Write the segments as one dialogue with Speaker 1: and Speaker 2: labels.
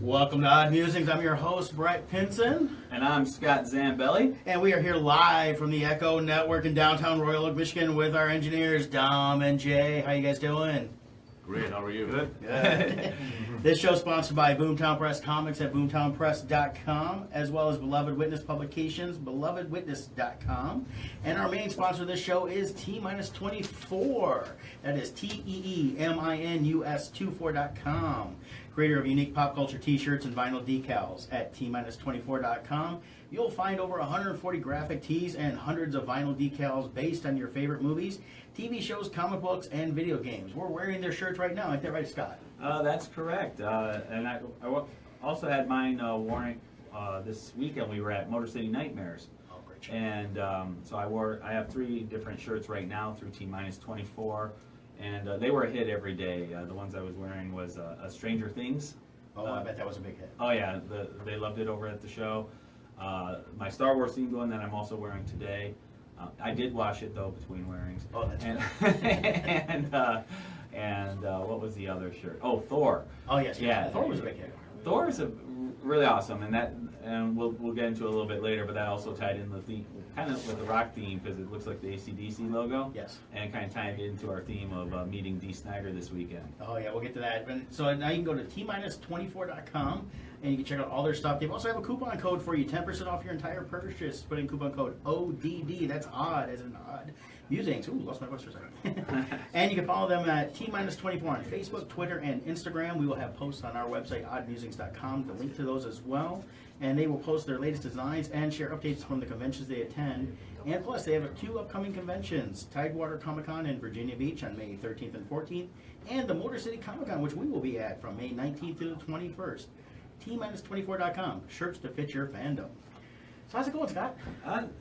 Speaker 1: Welcome to Odd Musings. I'm your host, Brett Pinson.
Speaker 2: And I'm Scott Zambelli.
Speaker 1: And we are here live from the Echo Network in downtown Royal Oak, Michigan with our engineers, Dom and Jay. How you guys doing?
Speaker 3: Great, how are you?
Speaker 1: Good. This show is sponsored by Boomtown Press Comics at boomtownpress.com, as well as Beloved Witness Publications, belovedwitness.com. And our main sponsor of this show is T-24. That is TEEMINUS24.com. Creator of unique pop culture t-shirts and vinyl decals at T-24.com. You'll find over 140 graphic tees and hundreds of vinyl decals based on your favorite movies, TV shows, comic books, and video games. We're wearing their shirts right now. Ain't that right, Scott?
Speaker 2: That's correct. And I also had mine worn this weekend. We were at Motorcity Nightmares.
Speaker 1: Oh, great show.
Speaker 2: And so I have 3 different shirts right now through T-24. And they were a hit every day. The ones I was wearing was a Stranger Things.
Speaker 1: Oh, I bet that was a big hit.
Speaker 2: Oh, yeah. They loved it over at the show. My Star Wars themed one that I'm also wearing today. I did wash it, though, between wearings.
Speaker 1: Oh, that's
Speaker 2: and what was the other shirt? Oh, Thor.
Speaker 1: Oh, yes.
Speaker 2: Yeah.
Speaker 1: Thor was a big hit.
Speaker 2: Thor is really awesome, and we'll get into it a little bit later. But that also tied in the theme, kind of with the rock theme, because it looks like the AC/DC logo.
Speaker 1: Yes.
Speaker 2: And kind of tied into our theme of meeting Dee Snider this weekend.
Speaker 1: Oh, yeah, we'll get to that. So now you can go to T-24.com, and you can check out all their stuff. They also have a coupon code for you, 10% off your entire purchase. Put in coupon code ODD. That's odd, as in odd. Musings. Ooh, lost my voice for a second. And you can follow them at T-24 on Facebook, Twitter, and Instagram. We will have posts on our website, oddmusings.com, to link to those as well. And they will post their latest designs and share updates from the conventions they attend. And plus, they have 2 upcoming conventions, Tidewater Comic-Con in Virginia Beach on May 13th and 14th, and the Motor City Comic-Con, which we will be at from May 19th to the 21st. T-24.com, shirts to fit your fandom. So how's it going, Scott?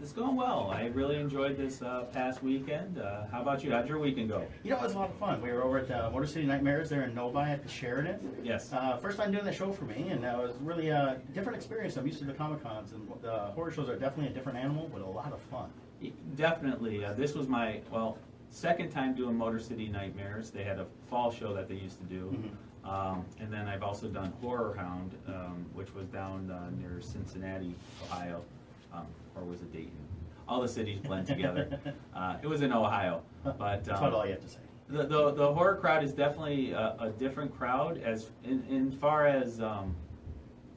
Speaker 2: It's going well. I really enjoyed this past weekend. How about you? How'd your weekend go?
Speaker 1: You know, it was a lot of fun. We were over at Motorcity Nightmares there in Novi at the Sheridan.
Speaker 2: Yes.
Speaker 1: First time doing the show for me, and it was really a different experience. I'm used to the Comic-Cons, and the horror shows are definitely a different animal, but a lot of fun.
Speaker 2: Definitely. This was my, second time doing Motor City Nightmares. They had a fall show that they used to do.
Speaker 1: Mm-hmm.
Speaker 2: And then I've also done Horror Hound, which was down near Cincinnati, Ohio. Or was it Dayton? All the cities blend together. It was in Ohio. But
Speaker 1: That's about all you have to say.
Speaker 2: The horror crowd is definitely a different crowd as in far as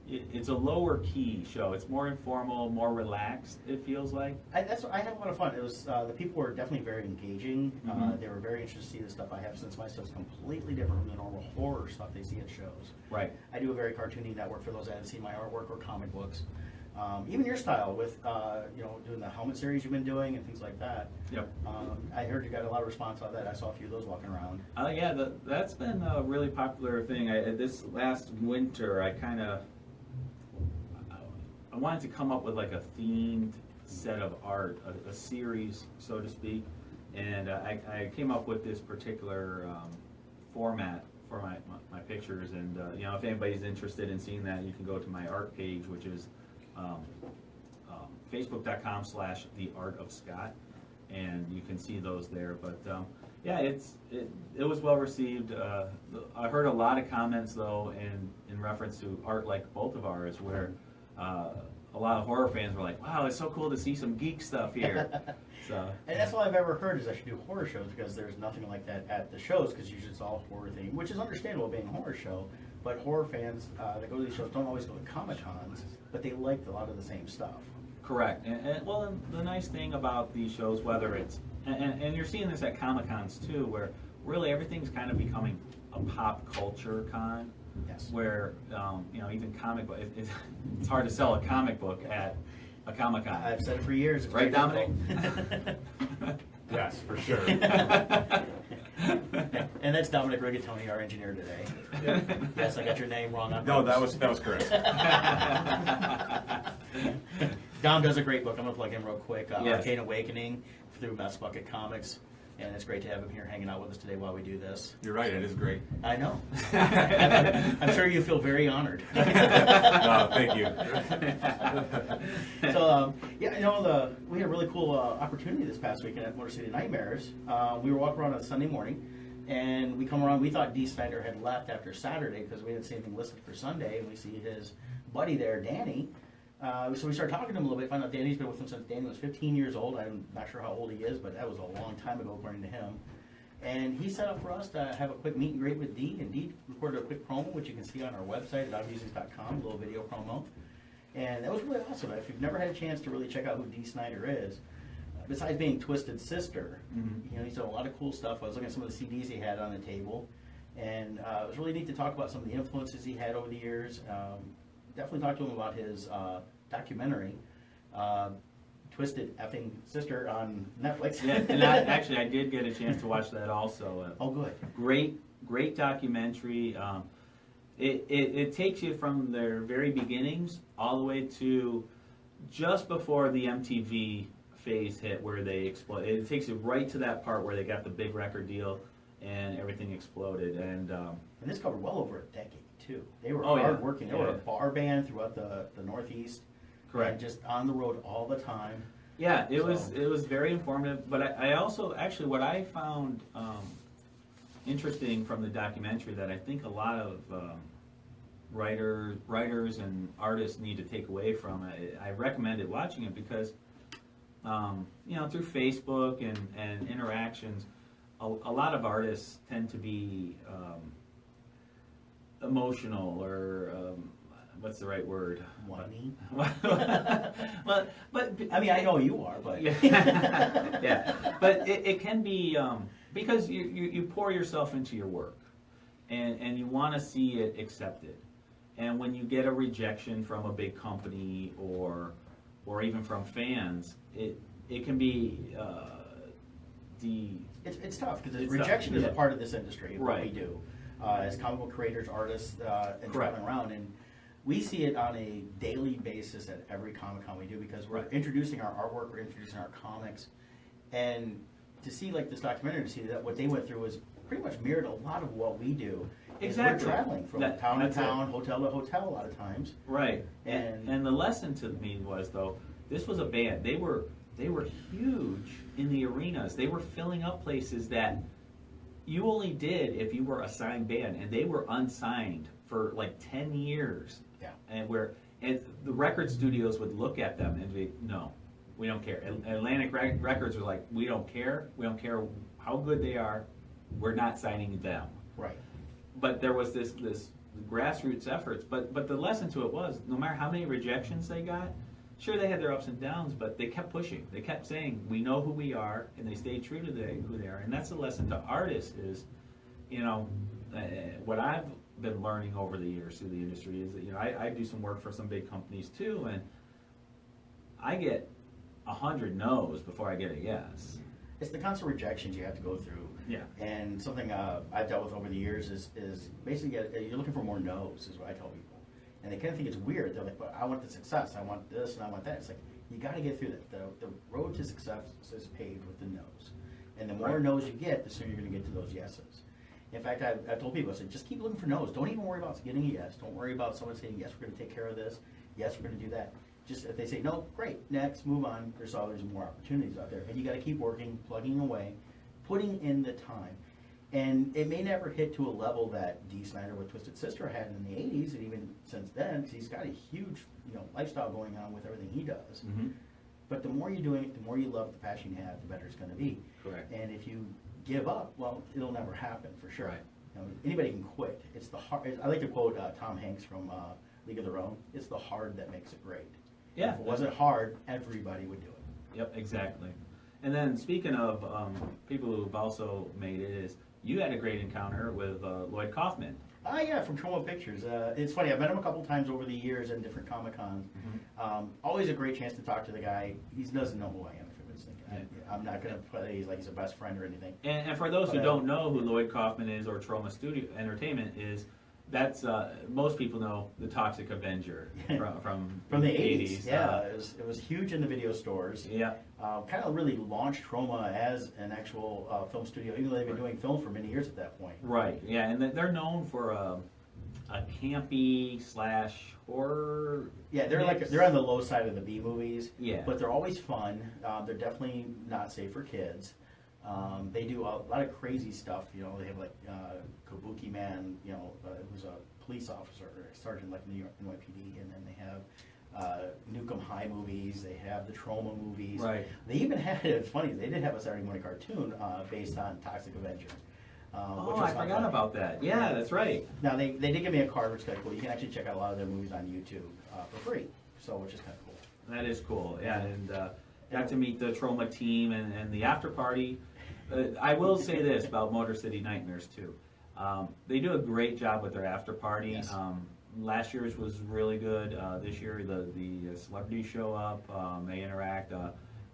Speaker 2: it's a lower key show. It's more informal, more relaxed, it feels like.
Speaker 1: I had a lot of fun. It was the people were definitely very engaging.
Speaker 2: Mm-hmm.
Speaker 1: They were very interested to see the stuff I have, since my stuff's completely different from the normal horror stuff they see at shows.
Speaker 2: Right.
Speaker 1: I do a very cartoony network for those that haven't seen my artwork or comic books. Even your style with doing the helmet series you've been doing and things like that.
Speaker 2: Yep.
Speaker 1: I heard you got a lot of response on that. I saw a few of those walking around.
Speaker 2: Yeah, that's been a really popular thing. This last winter, I wanted to come up with like a themed set of art, a series, so to speak, and I came up with this particular format for my pictures. And if anybody's interested in seeing that, you can go to my art page, which is facebook.com/theartofscott, and you can see those there. But yeah, it was well received. I heard a lot of comments though in reference to art like both of ours, where a lot of horror fans were like, "Wow, it's so cool to see some geek stuff here." So,
Speaker 1: and that's all I've ever heard is I should do horror shows, because there's nothing like that at the shows, because usually it's all horror themed, which is understandable being a horror show. But horror fans that go to these shows don't always go to Comic-Cons, but they like a lot of the same stuff.
Speaker 2: correct. And the nice thing about these shows, whether it's and you're seeing this at Comic-Cons too, where really everything's kind of becoming a pop culture con.
Speaker 1: Yes.
Speaker 2: Where even comic book, it's hard to sell a comic book at a Comic-Con.
Speaker 1: I've said it for years. It's
Speaker 2: Right,
Speaker 1: very
Speaker 2: Dominic?
Speaker 1: difficult.
Speaker 3: Yes, for sure.
Speaker 1: And that's Dominic Rigatoni, our engineer today. Yes, I got your name wrong on
Speaker 3: No,
Speaker 1: purpose.
Speaker 3: that was correct.
Speaker 1: Dom does a great book. I'm going to plug him real quick.
Speaker 2: Yes.
Speaker 1: Arcane Awakening through Mess Bucket Comics. And it's great to have him here hanging out with us today while we do this.
Speaker 3: You're right, it is great.
Speaker 1: I know. I'm sure you feel very honored.
Speaker 3: No, thank you.
Speaker 1: So, we had a really cool opportunity this past weekend at Motorcity Nightmares. We were walking around on Sunday morning, And we come around, we thought Dee Snider had left after Saturday because we didn't see anything listed for Sunday, and we see his buddy there, Danny. So we started talking to him a little bit, find out Danny's been with him since Danny was 15 years old. I'm not sure how old he is, but that was a long time ago according to him. And he set up for us to have a quick meet and greet with Dee, and Dee recorded a quick promo, which you can see on our website at musings.com, a little video promo. And that was really awesome. If you've never had a chance to really check out who Dee Snider is, besides being Twisted Sister, you know, he's done a lot of cool stuff. I was looking at some of the CDs he had on the table, and it was really neat to talk about some of the influences he had over the years. Definitely talk to him about his documentary, Twisted Effing Sister on Netflix.
Speaker 2: Yeah, and I did get a chance to watch that also.
Speaker 1: Oh, good.
Speaker 2: Great documentary. It takes you from their very beginnings all the way to just before the MTV phase hit where they exploded. It takes you right to that part where they got the big record deal and everything exploded. And
Speaker 1: this covered well over a decade, too. They were
Speaker 2: Oh, yeah.
Speaker 1: hard-working. They were a
Speaker 2: Yeah.
Speaker 1: bar band throughout the Northeast.
Speaker 2: Correct.
Speaker 1: And just on the road all the time.
Speaker 2: yeah, it
Speaker 1: So-
Speaker 2: was very informative. But I also, actually, what I found interesting from the documentary that I think a lot of writers and artists need to take away from it, I recommended watching it because you know, through Facebook and interactions, a lot of artists tend to be emotional or what's the right word?
Speaker 1: Whiny.
Speaker 2: but
Speaker 1: I mean, I know you are, but
Speaker 2: yeah, yeah. But it can be because you pour yourself into your work, and you want to see it accepted, and when you get a rejection from a big company or even from fans, it can be
Speaker 1: it's tough because
Speaker 2: It's
Speaker 1: rejection
Speaker 2: tough,
Speaker 1: is
Speaker 2: yeah.
Speaker 1: a part of this industry of what
Speaker 2: Right.
Speaker 1: we do as comic book creators, artists, and
Speaker 2: Correct.
Speaker 1: traveling around. And we see it on a daily basis at every Comic-Con we do because we're
Speaker 2: Right.
Speaker 1: introducing our artwork, we're introducing our comics, and to see like this documentary, to see that what they went through was pretty much mirrored a lot of what we do. is
Speaker 2: Exactly.
Speaker 1: We're traveling from
Speaker 2: That-
Speaker 1: town to
Speaker 2: that's it.
Speaker 1: town, hotel to hotel a lot of times.
Speaker 2: right.
Speaker 1: And-
Speaker 2: And the lesson to me was though, this was a band. They were huge in the arenas. They were filling up places that you only did if you were a signed band, and they were unsigned for like 10 years.
Speaker 1: Yeah.
Speaker 2: And the record studios would look at them and be, no, we don't care. Atlantic Records were like, we don't care how good they are, we're not signing them.
Speaker 1: Right.
Speaker 2: But there was this grassroots efforts. But the lesson to it was, no matter how many rejections they got, sure they had their ups and downs, but they kept pushing. They kept saying, we know who we are, and they stayed true to who they are. And that's the lesson to artists is, you know, what I've been learning over the years through the industry is that, you know, I do some work for some big companies too, and I get 100 no's before I get a yes.
Speaker 1: It's the constant rejections you have to go through.
Speaker 2: Yeah.
Speaker 1: And something I've dealt with over the years is basically you're looking for more no's, is what I tell people. And they kind of think it's weird. They're like, but I want the success. I want this and I want that. It's like, you got to get through that. The road to success is paved with the no's. And the more
Speaker 2: Right.
Speaker 1: no's you get, the sooner you're going to get to those yeses. In fact, I've told people, I said, just keep looking for no's. Don't even worry about getting a yes. Don't worry about someone saying, yes, we're going to take care of this. Yes, we're going to do that. Just if they say, no, great, next, move on. There's more opportunities out there. And you got to keep working, plugging away, putting in the time. And it may never hit to a level that Dee Snider with Twisted Sister had in the 80s, and even since then, because he's got a huge, lifestyle going on with everything he does.
Speaker 2: Mm-hmm.
Speaker 1: But the more you're doing it, the more you love the passion you have, the better it's going to be.
Speaker 2: Correct.
Speaker 1: And if you give up, well, it'll never happen for sure.
Speaker 2: Right.
Speaker 1: Anybody can quit. It's the hard. I like to quote Tom Hanks from League of Their Own. It's the hard that makes it great.
Speaker 2: Yeah.
Speaker 1: If it wasn't hard, everybody would do it.
Speaker 2: Yep, exactly. And then speaking of people who've also made it, is you had a great encounter with Lloyd Kaufman.
Speaker 1: Yeah, from Trauma Pictures. It's funny, I've met him a couple times over the years in different Comic-Cons. Always a great chance to talk to the guy. He doesn't know who I am, for goodness sake. I'm not going to play he's a best friend or anything.
Speaker 2: And for those who
Speaker 1: But,
Speaker 2: don't know who Lloyd Kaufman is or Trauma Studio Entertainment is, that's most people know the Toxic Avenger from
Speaker 1: the 80s.
Speaker 2: 80s.
Speaker 1: Yeah, it was huge in the video stores.
Speaker 2: Yeah.
Speaker 1: Kind of really launched Trauma as an actual film studio, even though they've been doing film for many years at that point.
Speaker 2: Right. Yeah, and they're known for a campy / horror.
Speaker 1: Yeah, they're
Speaker 2: mix.
Speaker 1: they're on the low side of the B movies.
Speaker 2: Yeah.
Speaker 1: But they're always fun. They're definitely not safe for kids. They do a lot of crazy stuff. You know, they have like Kabuki Man, you know, who's a police officer, sergeant like New York NYPD, and then they have Nukem High movies. They have the Trauma movies.
Speaker 2: Right.
Speaker 1: They even had, it's funny, they did have a Saturday morning cartoon based on Toxic Avenger.
Speaker 2: Oh, I forgot about that. Yeah, that's right.
Speaker 1: Now, they did give me a card, which is kind of cool. You can actually check out a lot of their movies on YouTube for free, so which is kind of cool.
Speaker 2: That is cool, yeah, and got to meet the Trauma team and the after party. I will say this about Motor City Nightmares too. They do a great job with their after party.
Speaker 1: Yes.
Speaker 2: Last year's was really good. This year the celebrities show up, they interact.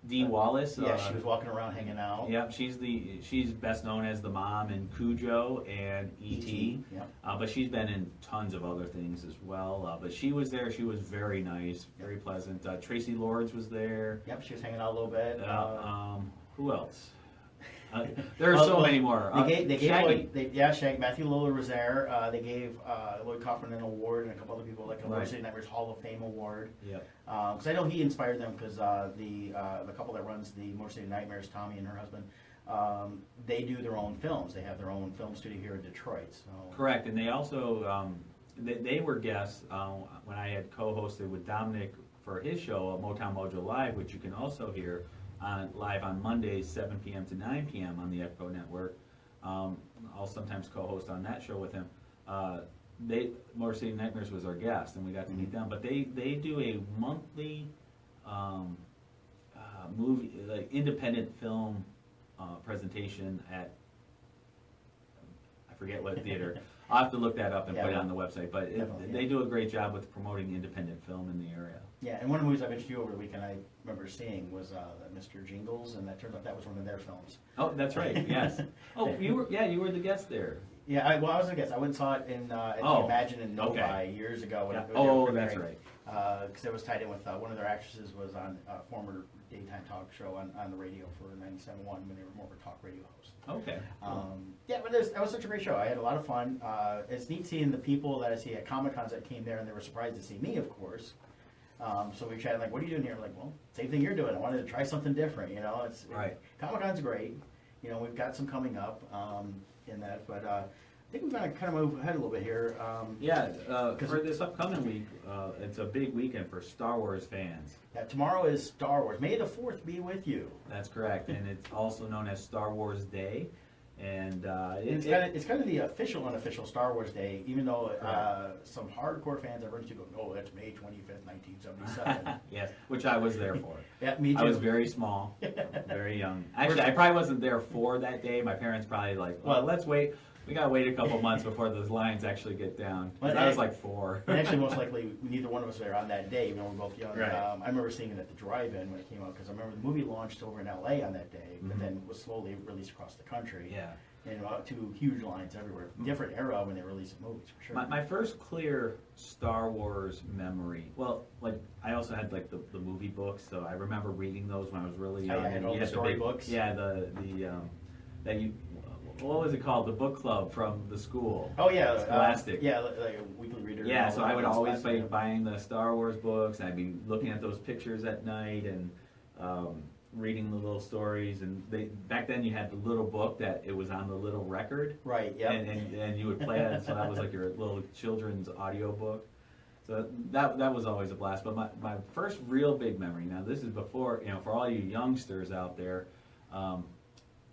Speaker 2: Dee Wallace.
Speaker 1: Yeah, she was walking around hanging out.
Speaker 2: Yep, she's best known as the mom in Cujo and E.T.
Speaker 1: Yep.
Speaker 2: But she's been in tons of other things as well. But she was there. She was very nice, very pleasant. Tracy Lords was there.
Speaker 1: Yep, she was hanging out a little bit.
Speaker 2: Who else? There are so many more.
Speaker 1: They gave
Speaker 2: Shaggy.
Speaker 1: Shaggy. Matthew Lillard was there. They gave Lloyd Kaufman an award and a couple other people, like a Motor City Nightmares Hall of Fame award.
Speaker 2: Yep.
Speaker 1: Because I know he inspired them because the couple that runs the Motor City Nightmares, Tommy and her husband, they do their own films. They have their own film studio here in Detroit. So.
Speaker 2: Correct, and they also they were guests when I had co-hosted with Dominic for his show, Motown Mojo Live, which you can also hear live on Mondays, 7 p.m. to 9 p.m. on the EPCO network. I'll sometimes co-host on that show with him. Motor City Nightmares was our guest, and we got to meet them. But they do a monthly movie, like independent film presentation at, I forget what theater. I'll have to look that up and put it on the website. But they do a great job with promoting independent film in the area. Yeah,
Speaker 1: and one of the movies I mentioned to you over the weekend I remember seeing was Mr. Jingles, and that turned out that was one of their films.
Speaker 2: Oh, that's right. Yes. Oh, you were the guest there.
Speaker 1: Yeah, I was a guest. I went and saw it in at the Imagine in Novi years ago. When
Speaker 2: that's right.
Speaker 1: Because it was tied in with one of their actresses was on a former daytime talk show on the radio for 97.1 when they were more of a talk radio host.
Speaker 2: Okay.
Speaker 1: Yeah, but that was such a great show. I had a lot of fun. It's neat seeing the people that I see at Comic-Cons that came there, and they were surprised to see me, of course. So we chatted like, "What are you doing here?" I'm like, well, same thing you're doing. I wanted to try something different. You know, Comic-Con's great. You know, we've got some coming up in that, but I think we're going to kind of move ahead a little bit here.
Speaker 2: For this upcoming week, it's a big weekend for Star Wars fans.
Speaker 1: Yeah, tomorrow is Star Wars. May the 4th be with you.
Speaker 2: That's correct, and it's also known as Star Wars Day. And
Speaker 1: it's kind of the official, unofficial Star Wars Day, even though some hardcore fans I've heard to go, no, that's May 25th, 1977.
Speaker 2: Yes, which I was there for.
Speaker 1: Yeah, me too.
Speaker 2: I was very small, very young. Actually, I probably wasn't there for that day. My parents probably like, well, let's wait. We gotta wait a couple months before those lines actually get down. I was like 4.
Speaker 1: And actually, most likely, neither one of us were there on that day, even though we're both young.
Speaker 2: Right.
Speaker 1: I remember seeing it at the drive-in when it came out, because I remember the movie launched over in LA on that day, but then was slowly released across the country.
Speaker 2: Yeah.
Speaker 1: And to huge lines everywhere. Different era when they released movies, for sure.
Speaker 2: My first clear Star Wars memory, well, like, I also had, like, the movie books, so I remember reading those when I was really young.
Speaker 1: I had all the storybooks.
Speaker 2: Yeah, what was it called? The book club from the school.
Speaker 1: Oh, yeah.
Speaker 2: Scholastic.
Speaker 1: Yeah, like a weekly reader.
Speaker 2: Yeah, so I would always be buying the Star Wars books, and I'd be looking at those pictures at night, and reading the little stories. And back then you had the little book that it was on the little record.
Speaker 1: Right, yeah.
Speaker 2: And you would play it, so that was like your little children's audio book. So that was always a blast. But my first real big memory, now this is before, for all you youngsters out there,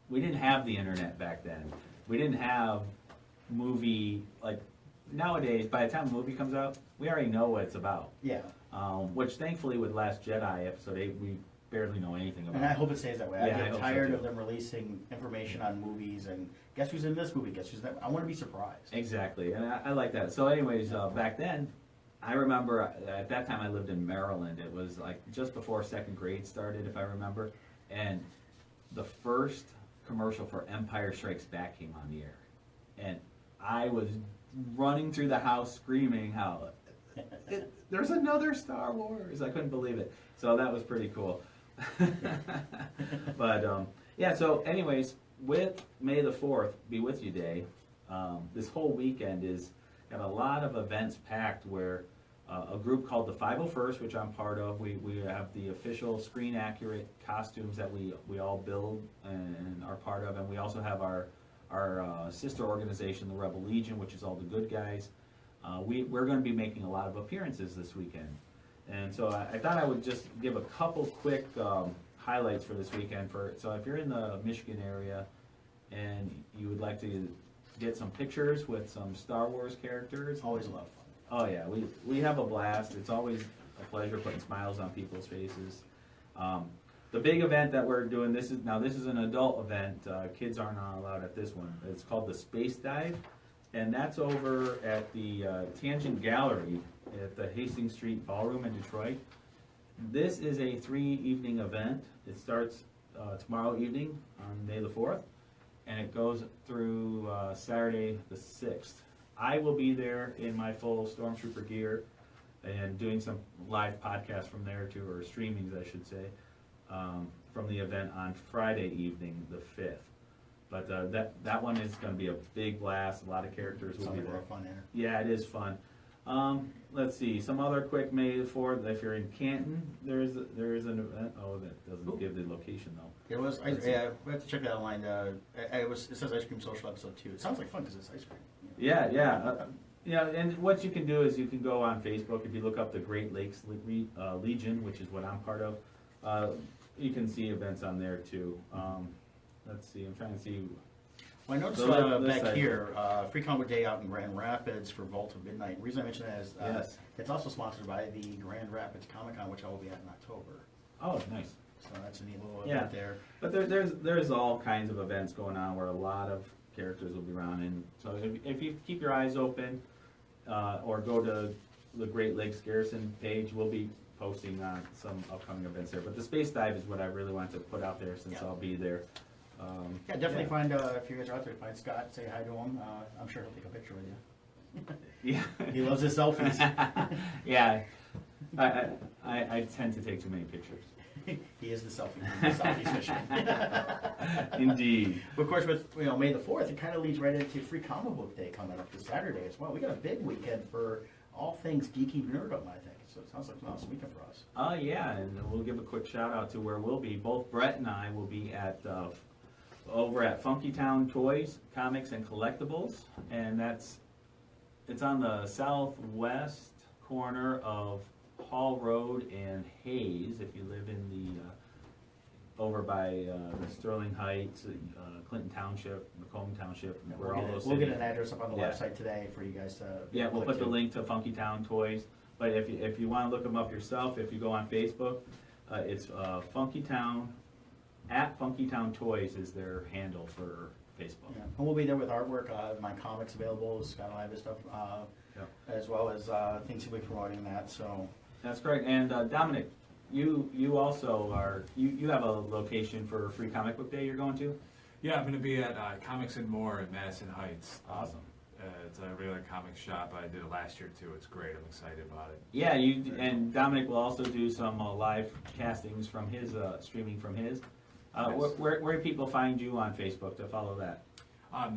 Speaker 2: we didn't have the internet back then. We didn't have movie, like nowadays, by the time a movie comes out, we already know what it's about.
Speaker 1: Yeah.
Speaker 2: Which thankfully with Last Jedi episode 8, we barely know anything about.
Speaker 1: And I hope it stays that way.
Speaker 2: Yeah,
Speaker 1: I get tired of them releasing information on movies and guess who's in this movie, guess who's in that. I want to be surprised.
Speaker 2: Exactly, and I like that. So anyways, back then, I remember at that time I lived in Maryland. It was like just before 2nd grade started, if I remember, and the first commercial for Empire Strikes Back came on the air, and I was running through the house screaming how there's another Star Wars. I couldn't believe it. So that was pretty cool. But so anyways, with May the 4th be with you day, this whole weekend is got a lot of events packed where a group called the 501st, which I'm part of. We have the official screen accurate costumes that we all build and are part of, and we also have our sister organization, the Rebel Legion, which is all the good guys. We're going to be making a lot of appearances this weekend, and so I thought I would just give a couple quick highlights for this weekend. So if you're in the Michigan area and you would like to get some pictures with some Star Wars characters,
Speaker 1: Always a lot of fun.
Speaker 2: oh yeah, we have a blast. It's always a pleasure putting smiles on people's faces. The big event that we're doing, this is an adult event. Kids are not allowed at this one. It's called the Space Dive, and that's over at the Tangent Gallery at the Hastings Street Ballroom in Detroit. This is a 3-evening event. It starts tomorrow evening on May the 4th, and it goes through Saturday the 6th. I will be there in my full Stormtrooper gear and doing some live podcasts from there too, or streamings I should say, from the event on Friday evening the 5th. But that one is going to be a big blast. A lot of characters will
Speaker 1: Sounds
Speaker 2: be
Speaker 1: like a
Speaker 2: there.
Speaker 1: lot of fun there.
Speaker 2: Yeah, it is fun. Let's see, some other quick May the 4th. If you're in Canton, there is an event. Oh, that doesn't give the location though.
Speaker 1: It was. We have to check that online. It says Ice Cream Social episode 2. It sounds like fun because it's ice cream.
Speaker 2: Yeah, and what you can do is you can go on Facebook. If you look up the Great Lakes Legion, which is what I'm part of, you can see events on there too. Let's see, I'm trying to see.
Speaker 1: Well, I noticed
Speaker 2: This
Speaker 1: back
Speaker 2: side.
Speaker 1: here, Free Comic Day out in Grand Rapids for Vault of Midnight. The reason I mention that is
Speaker 2: Yes.
Speaker 1: it's also sponsored by the Grand Rapids Comic Con, which I will be at in October.
Speaker 2: Oh, nice.
Speaker 1: So that's a neat little
Speaker 2: Yeah.
Speaker 1: event there.
Speaker 2: But there's all kinds of events going on where a lot of characters will be around, and so if you keep your eyes open, or go to the Great Lakes Garrison page, we'll be posting on some upcoming events there. But the Space Dive is what I really want to put out there since
Speaker 1: Yeah.
Speaker 2: I'll be there.
Speaker 1: Yeah, definitely find, if you guys are out there, find Scott, say hi to him. I'm sure he'll take a picture with you.
Speaker 2: Yeah.
Speaker 1: He loves his selfies.
Speaker 2: Yeah. I tend to take too many pictures.
Speaker 1: He is the selfies mission.
Speaker 2: Indeed.
Speaker 1: But of course, with May the 4th, it kind of leads right into Free Comic Book Day coming up this Saturday as well. We got a big weekend for all things geeky nerdom, I think. So it sounds like an awesome weekend for us.
Speaker 2: Yeah, and we'll give a quick shout out to where we'll be. Both Brett and I will be at over at Funky Town Toys, Comics and Collectibles, and it's on the southwest corner of Hall Road and Hayes. If you live in the over by the Sterling Heights, Clinton Township, Macomb Township, where all those
Speaker 1: We'll get
Speaker 2: cities-
Speaker 1: an address up on the
Speaker 2: Yeah.
Speaker 1: website today for you guys to.
Speaker 2: Yeah, we'll
Speaker 1: click
Speaker 2: put the
Speaker 1: to.
Speaker 2: link to Funky Town Toys. But if you want to look them up yourself, if you go on Facebook, it's Funky Town, at Funky Town Toys is their handle for Facebook.
Speaker 1: Yeah. And we'll be there with artwork, my comics available, Scott and I have his stuff,
Speaker 2: Yep.
Speaker 1: as well as things he'll be promoting that. So
Speaker 2: That's correct. And Dominic, you also you have a location for Free Comic Book Day you're going to?
Speaker 3: Yeah, I'm going to be at Comics and More in Madison Heights.
Speaker 2: Awesome.
Speaker 3: It's a regular comic shop. I did it last year too. It's great. I'm excited about it.
Speaker 2: Yeah, and Dominic will also do some live castings from his streaming from his.
Speaker 3: Nice.
Speaker 2: Where do people find you on Facebook to follow that?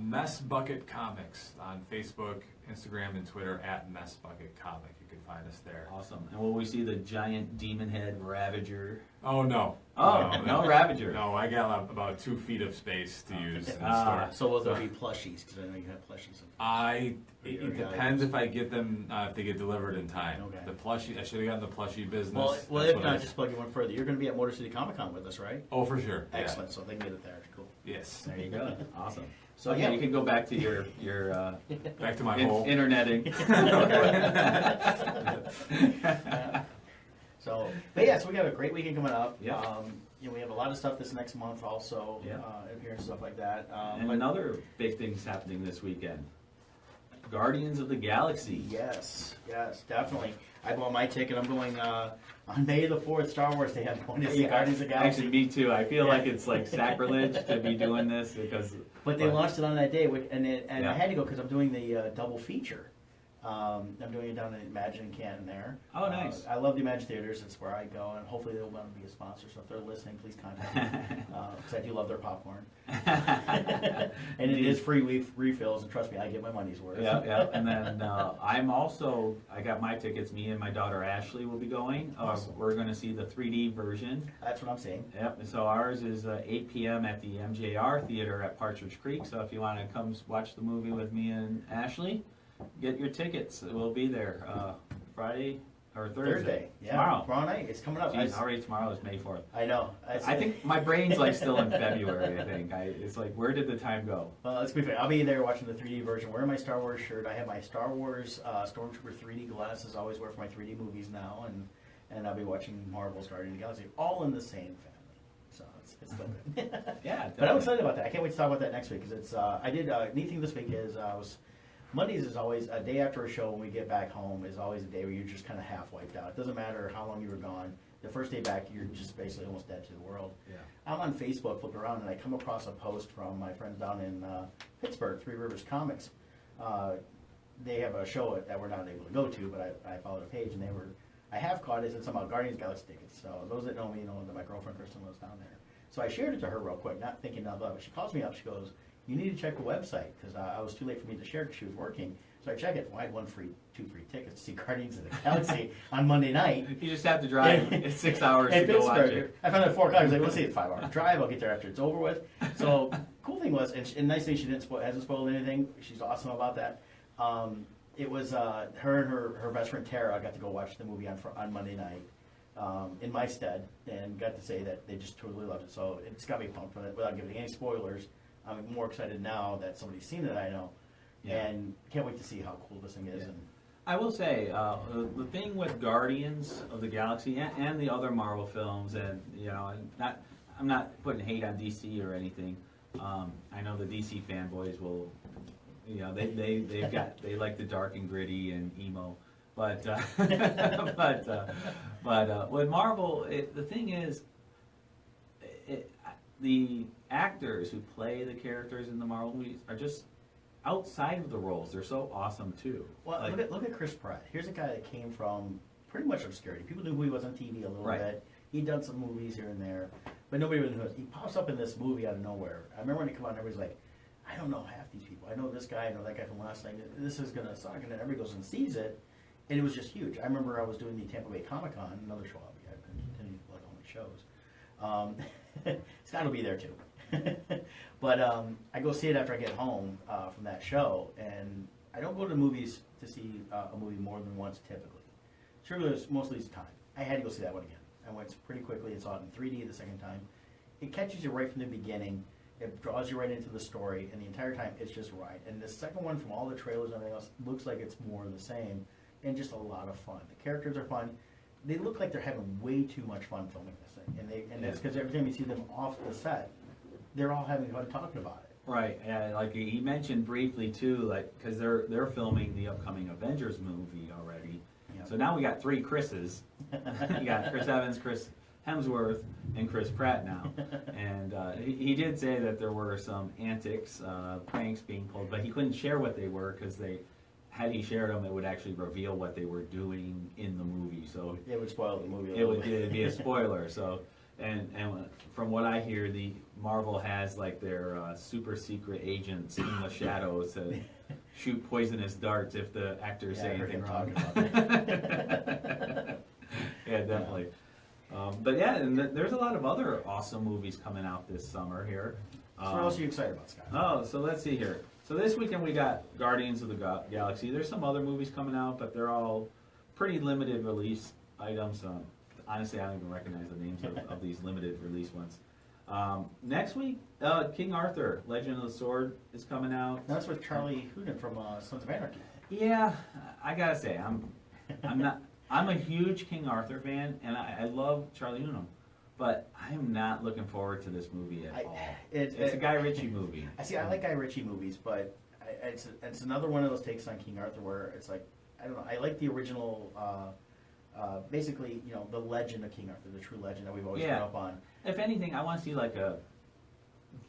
Speaker 3: Mess Bucket Comics on Facebook, Instagram, and Twitter at Mess Bucket Comic. You can find us there.
Speaker 2: Awesome. And will we see the giant demon head Ravager?
Speaker 3: Oh no.
Speaker 2: Oh, no Ravager.
Speaker 3: No, I got about 2 feet of space to use in the
Speaker 2: Ah.
Speaker 3: store.
Speaker 1: so will there be plushies? Because I know you have plushies.
Speaker 3: It depends if I get them, if they get delivered in time.
Speaker 1: Okay.
Speaker 3: The plushie, I should have gotten the plushie business.
Speaker 1: Well,
Speaker 3: That's
Speaker 1: if
Speaker 3: what
Speaker 1: not, just plug you one further. You're going to be at Motor City Comic Con with us, right?
Speaker 3: Oh, for sure. Yeah.
Speaker 1: Excellent. So they can get it there. Cool.
Speaker 3: Yes.
Speaker 2: There you go. Awesome.
Speaker 1: So,
Speaker 2: Okay,
Speaker 1: yeah.
Speaker 2: you can go back to your
Speaker 3: Back to my hole.
Speaker 2: interneting.
Speaker 1: So, but yeah, so we got a great weekend coming up.
Speaker 2: Yeah.
Speaker 1: We have a lot of stuff this next month also,
Speaker 2: Yeah.
Speaker 1: appearance stuff like that.
Speaker 2: And another big thing's happening this weekend. Guardians of the Galaxy.
Speaker 1: Yes, definitely. I bought my ticket. I'm going on May the 4th, Star Wars Day. I'm going to see Guardians of the Galaxy.
Speaker 2: Actually, me too. I feel
Speaker 1: Yeah.
Speaker 2: like it's like sacrilege to be doing this because.
Speaker 1: But they launched it on that day, and
Speaker 2: Yeah.
Speaker 1: I had to go because I'm doing the double feature. I'm doing it down in Imagine in Canton there.
Speaker 2: Oh, nice.
Speaker 1: I love the Imagine Theaters. It's where I go, and hopefully they'll want to be a sponsor. So if they're listening, please contact me because I do love their popcorn. And it is free refills, and trust me, I get my money's worth.
Speaker 2: Yeah. And then I got my tickets. Me and my daughter Ashley will be going.
Speaker 1: Awesome.
Speaker 2: We're going to see the 3D version.
Speaker 1: That's what I'm saying.
Speaker 2: Yep. So ours is 8 p.m. at the MJR Theater at Partridge Creek. So if you want to come watch the movie with me and Ashley, get your tickets. We'll be there Friday or Thursday.
Speaker 1: Yeah.
Speaker 2: Tomorrow
Speaker 1: Night. It's coming up.
Speaker 2: Jeez, already tomorrow is May 4th.
Speaker 1: I know.
Speaker 2: I think my brain's like still in February, I think. It's like, where did the time go?
Speaker 1: Well, it's gonna be fun. I'll be there watching the 3D version, wearing my Star Wars shirt. I have my Star Wars Stormtrooper 3D glasses. I always wear for my 3D movies now, and I'll be watching Marvel's Guardians of the Galaxy, all in the same family. So it's still good.
Speaker 2: Yeah,
Speaker 1: But I'm
Speaker 2: definitely.
Speaker 1: excited about that. I can't wait to talk about that next week because it's. I did neat thing this week is Mondays is always a day after a show when we get back home is always a day where you're just kind of half wiped out. It doesn't matter how long you were gone. The first day back, you're just basically almost dead to the world.
Speaker 2: Yeah.
Speaker 1: I'm on Facebook, flipping around, and I come across a post from my friends down in Pittsburgh, Three Rivers Comics. They have a show that we're not able to go to, but I followed a page, and I have caught it. It's some Guardians of the Galaxy tickets. So those that know me know that my girlfriend Kristen was down there. So I shared it to her real quick, not thinking of it, but she calls me up. She goes, "You need to check the website," because I was too late for me to share because she was working. So I check it. Well, I had two free tickets to see Guardians of the Galaxy on Monday night.
Speaker 2: You just have to drive. It's 6 hours
Speaker 1: In
Speaker 2: to go watch
Speaker 1: Pittsburgh.
Speaker 2: it.
Speaker 1: I found out at 4 o'clock. I was like, let's see, it's a 5-hour drive. I'll get there after it's over with. So cool thing was, and nice thing, she hasn't spoiled anything. She's awesome about that. It was her and her best friend Tara got to go watch the movie on Monday night in my stead, and got to say that they just totally loved it. So it's got me pumped on it without giving any spoilers. I'm more excited now that somebody's seen it. I know.
Speaker 2: Yeah.
Speaker 1: And can't wait to see how cool this thing is.
Speaker 2: Yeah.
Speaker 1: And
Speaker 2: I will say, the thing with Guardians of the Galaxy and the other Marvel films, and I'm not putting hate on DC or anything. I know the DC fanboys will, they like the dark and gritty and emo, but with Marvel, the thing is, the actors who play the characters in the Marvel movies are just outside of the roles. They're so awesome too.
Speaker 1: Well, look at Chris Pratt. Here's a guy that came from pretty much obscurity. People knew who he was on TV a little bit. He'd done some movies here and there, but nobody really knew him. He pops up in this movie out of nowhere. I remember when he came out, everybody's like, I don't know half these people. I know this guy, I know that guy from last night. This is going to suck. And then everybody goes and sees it, and it was just huge. I remember I was doing the Tampa Bay Comic-Con, another show I'll be at. I continue to like all my shows. Scott will be there too. But I go see it after I get home from that show, and I don't go to the movies to see a movie more than once typically. Sure, there's mostly it's time. I had to go see that one again. I went pretty quickly and saw it in 3D the second time. It catches you right from the beginning. It draws you right into the story, and the entire time it's just right. And the second one, from all the trailers and everything else, looks like it's more of the same, and just a lot of fun. The characters are fun. They look like they're having way too much fun filming this thing, and that's because every time you see them off the set, they're all having fun talking about it.
Speaker 2: Right, yeah, like he mentioned briefly too, like because they're filming the upcoming Avengers movie already.
Speaker 1: Yep.
Speaker 2: So now we got 3 Chris's. You got Chris Evans, Chris Hemsworth, and Chris Pratt now. And he did say that there were some antics, pranks being pulled, but he couldn't share what they were because had he shared them, it would actually reveal what they were doing in the movie. So
Speaker 1: It would spoil the movie.
Speaker 2: it'd be a spoiler. So. And from what I hear, the Marvel has like their super secret agents in the shadows to shoot poisonous darts if the actors say anything wrong. Yeah, definitely. But yeah, and there's a lot of other awesome movies coming out this summer here.
Speaker 1: So what else are you excited about, Scott?
Speaker 2: Oh, so let's see here. So this weekend we got Guardians of the Galaxy. There's some other movies coming out, but they're all pretty limited release items. Honestly, I don't even recognize the names of these limited release ones. Next week, King Arthur, Legend of the Sword is coming out.
Speaker 1: That's with Charlie Hunnam from Sons of Anarchy.
Speaker 2: Yeah, I gotta say, I'm a huge King Arthur fan, and I love Charlie Hunnam, but I'm not looking forward to this movie at all. It's a Guy Ritchie movie.
Speaker 1: I like Guy Ritchie movies, but it's another one of those takes on King Arthur where it's like, I don't know, I like the original, basically, the legend of King Arthur, the true legend that we've always grown up on.
Speaker 2: If anything, I want to see like a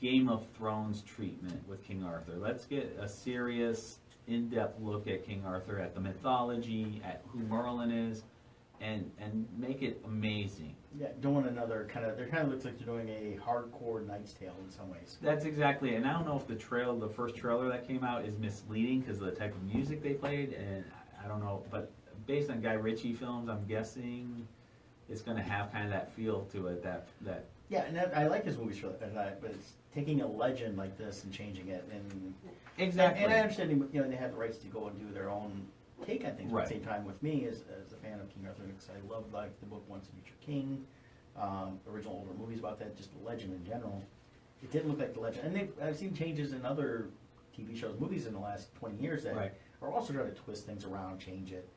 Speaker 2: Game of Thrones treatment with King Arthur. Let's get a serious in-depth look at King Arthur, at the mythology, at who Merlin is, and make it amazing.
Speaker 1: Yeah, doing another they kind of looks like they're doing a hardcore Knight's Tale in some ways.
Speaker 2: That's exactly, and I don't know if the first trailer that came out is misleading because of the type of music they played, and I don't know, but based on Guy Ritchie films, I'm guessing it's going to have kind of that feel to it, that
Speaker 1: Yeah, and I like his movies for that, but it's taking a legend like this and changing it, and
Speaker 2: exactly.
Speaker 1: And I understand, they have the rights to go and do their own take on things. But at the
Speaker 2: Right.
Speaker 1: same time, with me as a fan of King Arthur, because I love the book Once a Future King, original older movies about that, just the legend in general. It didn't look like the legend, and I've seen changes in other TV shows, movies in the last 20 years that
Speaker 2: Right.
Speaker 1: are also trying to twist things around, change it,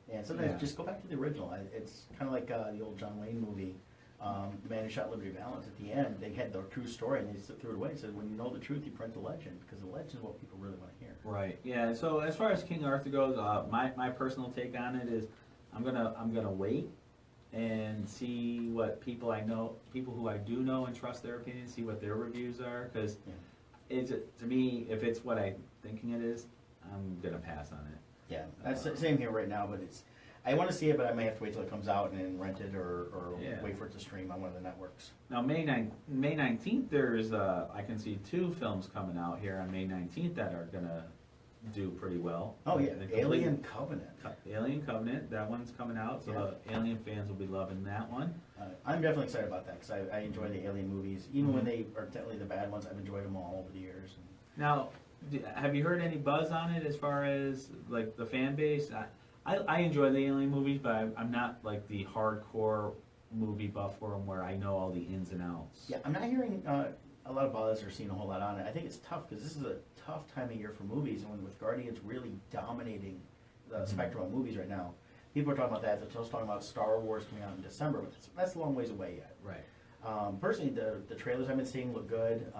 Speaker 1: and sometimes
Speaker 2: Yeah.
Speaker 1: just go back to the original. It's kind of like the old John Wayne movie. The Man Who Shot Liberty Valance, at the end, they had the true story and they threw it away and said, when you know the truth, you print the legend, because the legend is what people really want to hear.
Speaker 2: Right. Yeah. So as far as King Arthur goes, my personal take on it is, I'm gonna wait and see what people who I do know and trust their opinions, see what their reviews are, because to me, if it's what I'm thinking it is, I'm gonna pass on it.
Speaker 1: Yeah, that's the same here right now, but I want to see it, but I may have to wait till it comes out and then rent it or
Speaker 2: Yeah.
Speaker 1: wait for it to stream on one of the networks.
Speaker 2: Now, May 19th, there's I can see 2 films coming out here on May 19th that are gonna do pretty well.
Speaker 1: Oh yeah,
Speaker 2: The
Speaker 1: Alien Covenant.
Speaker 2: Alien Covenant, that one's coming out, so the Alien fans will be loving that one.
Speaker 1: I'm definitely excited about that, because I enjoy the Alien movies. Even when they are technically the bad ones, I've enjoyed them all over the years.
Speaker 2: Now, have you heard any buzz on it as far as like the fan base? I enjoy the Alien movies, but I'm not like the hardcore movie buff for them where I know all the ins and outs.
Speaker 1: Yeah, I'm not hearing a lot of buzz or seeing a whole lot on it. I think it's tough, because this is a tough time of year for movies, and with Guardians really dominating the spectrum of movies right now. People are talking about that. They're just talking about Star Wars coming out in December, but that's a long ways away yet.
Speaker 2: Right.
Speaker 1: Personally, the trailers I've been seeing look good.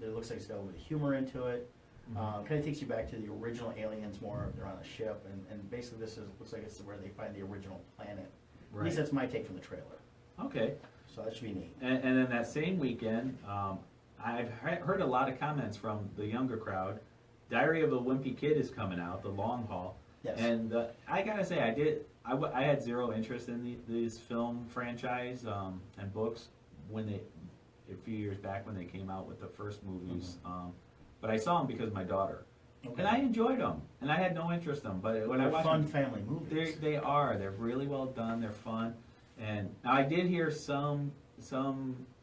Speaker 1: It looks like it's got a little bit of humor into it. Kind of takes you back to the original Aliens more. They're on a ship, and basically looks like it's where they find the original planet. At least that's my take from the trailer.
Speaker 2: Okay.
Speaker 1: So that should be neat.
Speaker 2: And then that same weekend, I've heard a lot of comments from the younger crowd. Diary of a Wimpy Kid is coming out, the long haul.
Speaker 1: Yes.
Speaker 2: And I gotta say, I had zero interest in this film franchise and books a few years back when they came out with the first movies. But I saw them because of my daughter.
Speaker 1: Okay.
Speaker 2: And I enjoyed them, and I had no interest in them. But when I
Speaker 1: They're
Speaker 2: watched
Speaker 1: fun
Speaker 2: them,
Speaker 1: family movies.
Speaker 2: they are. They're really well done. They're fun. And now I did hear some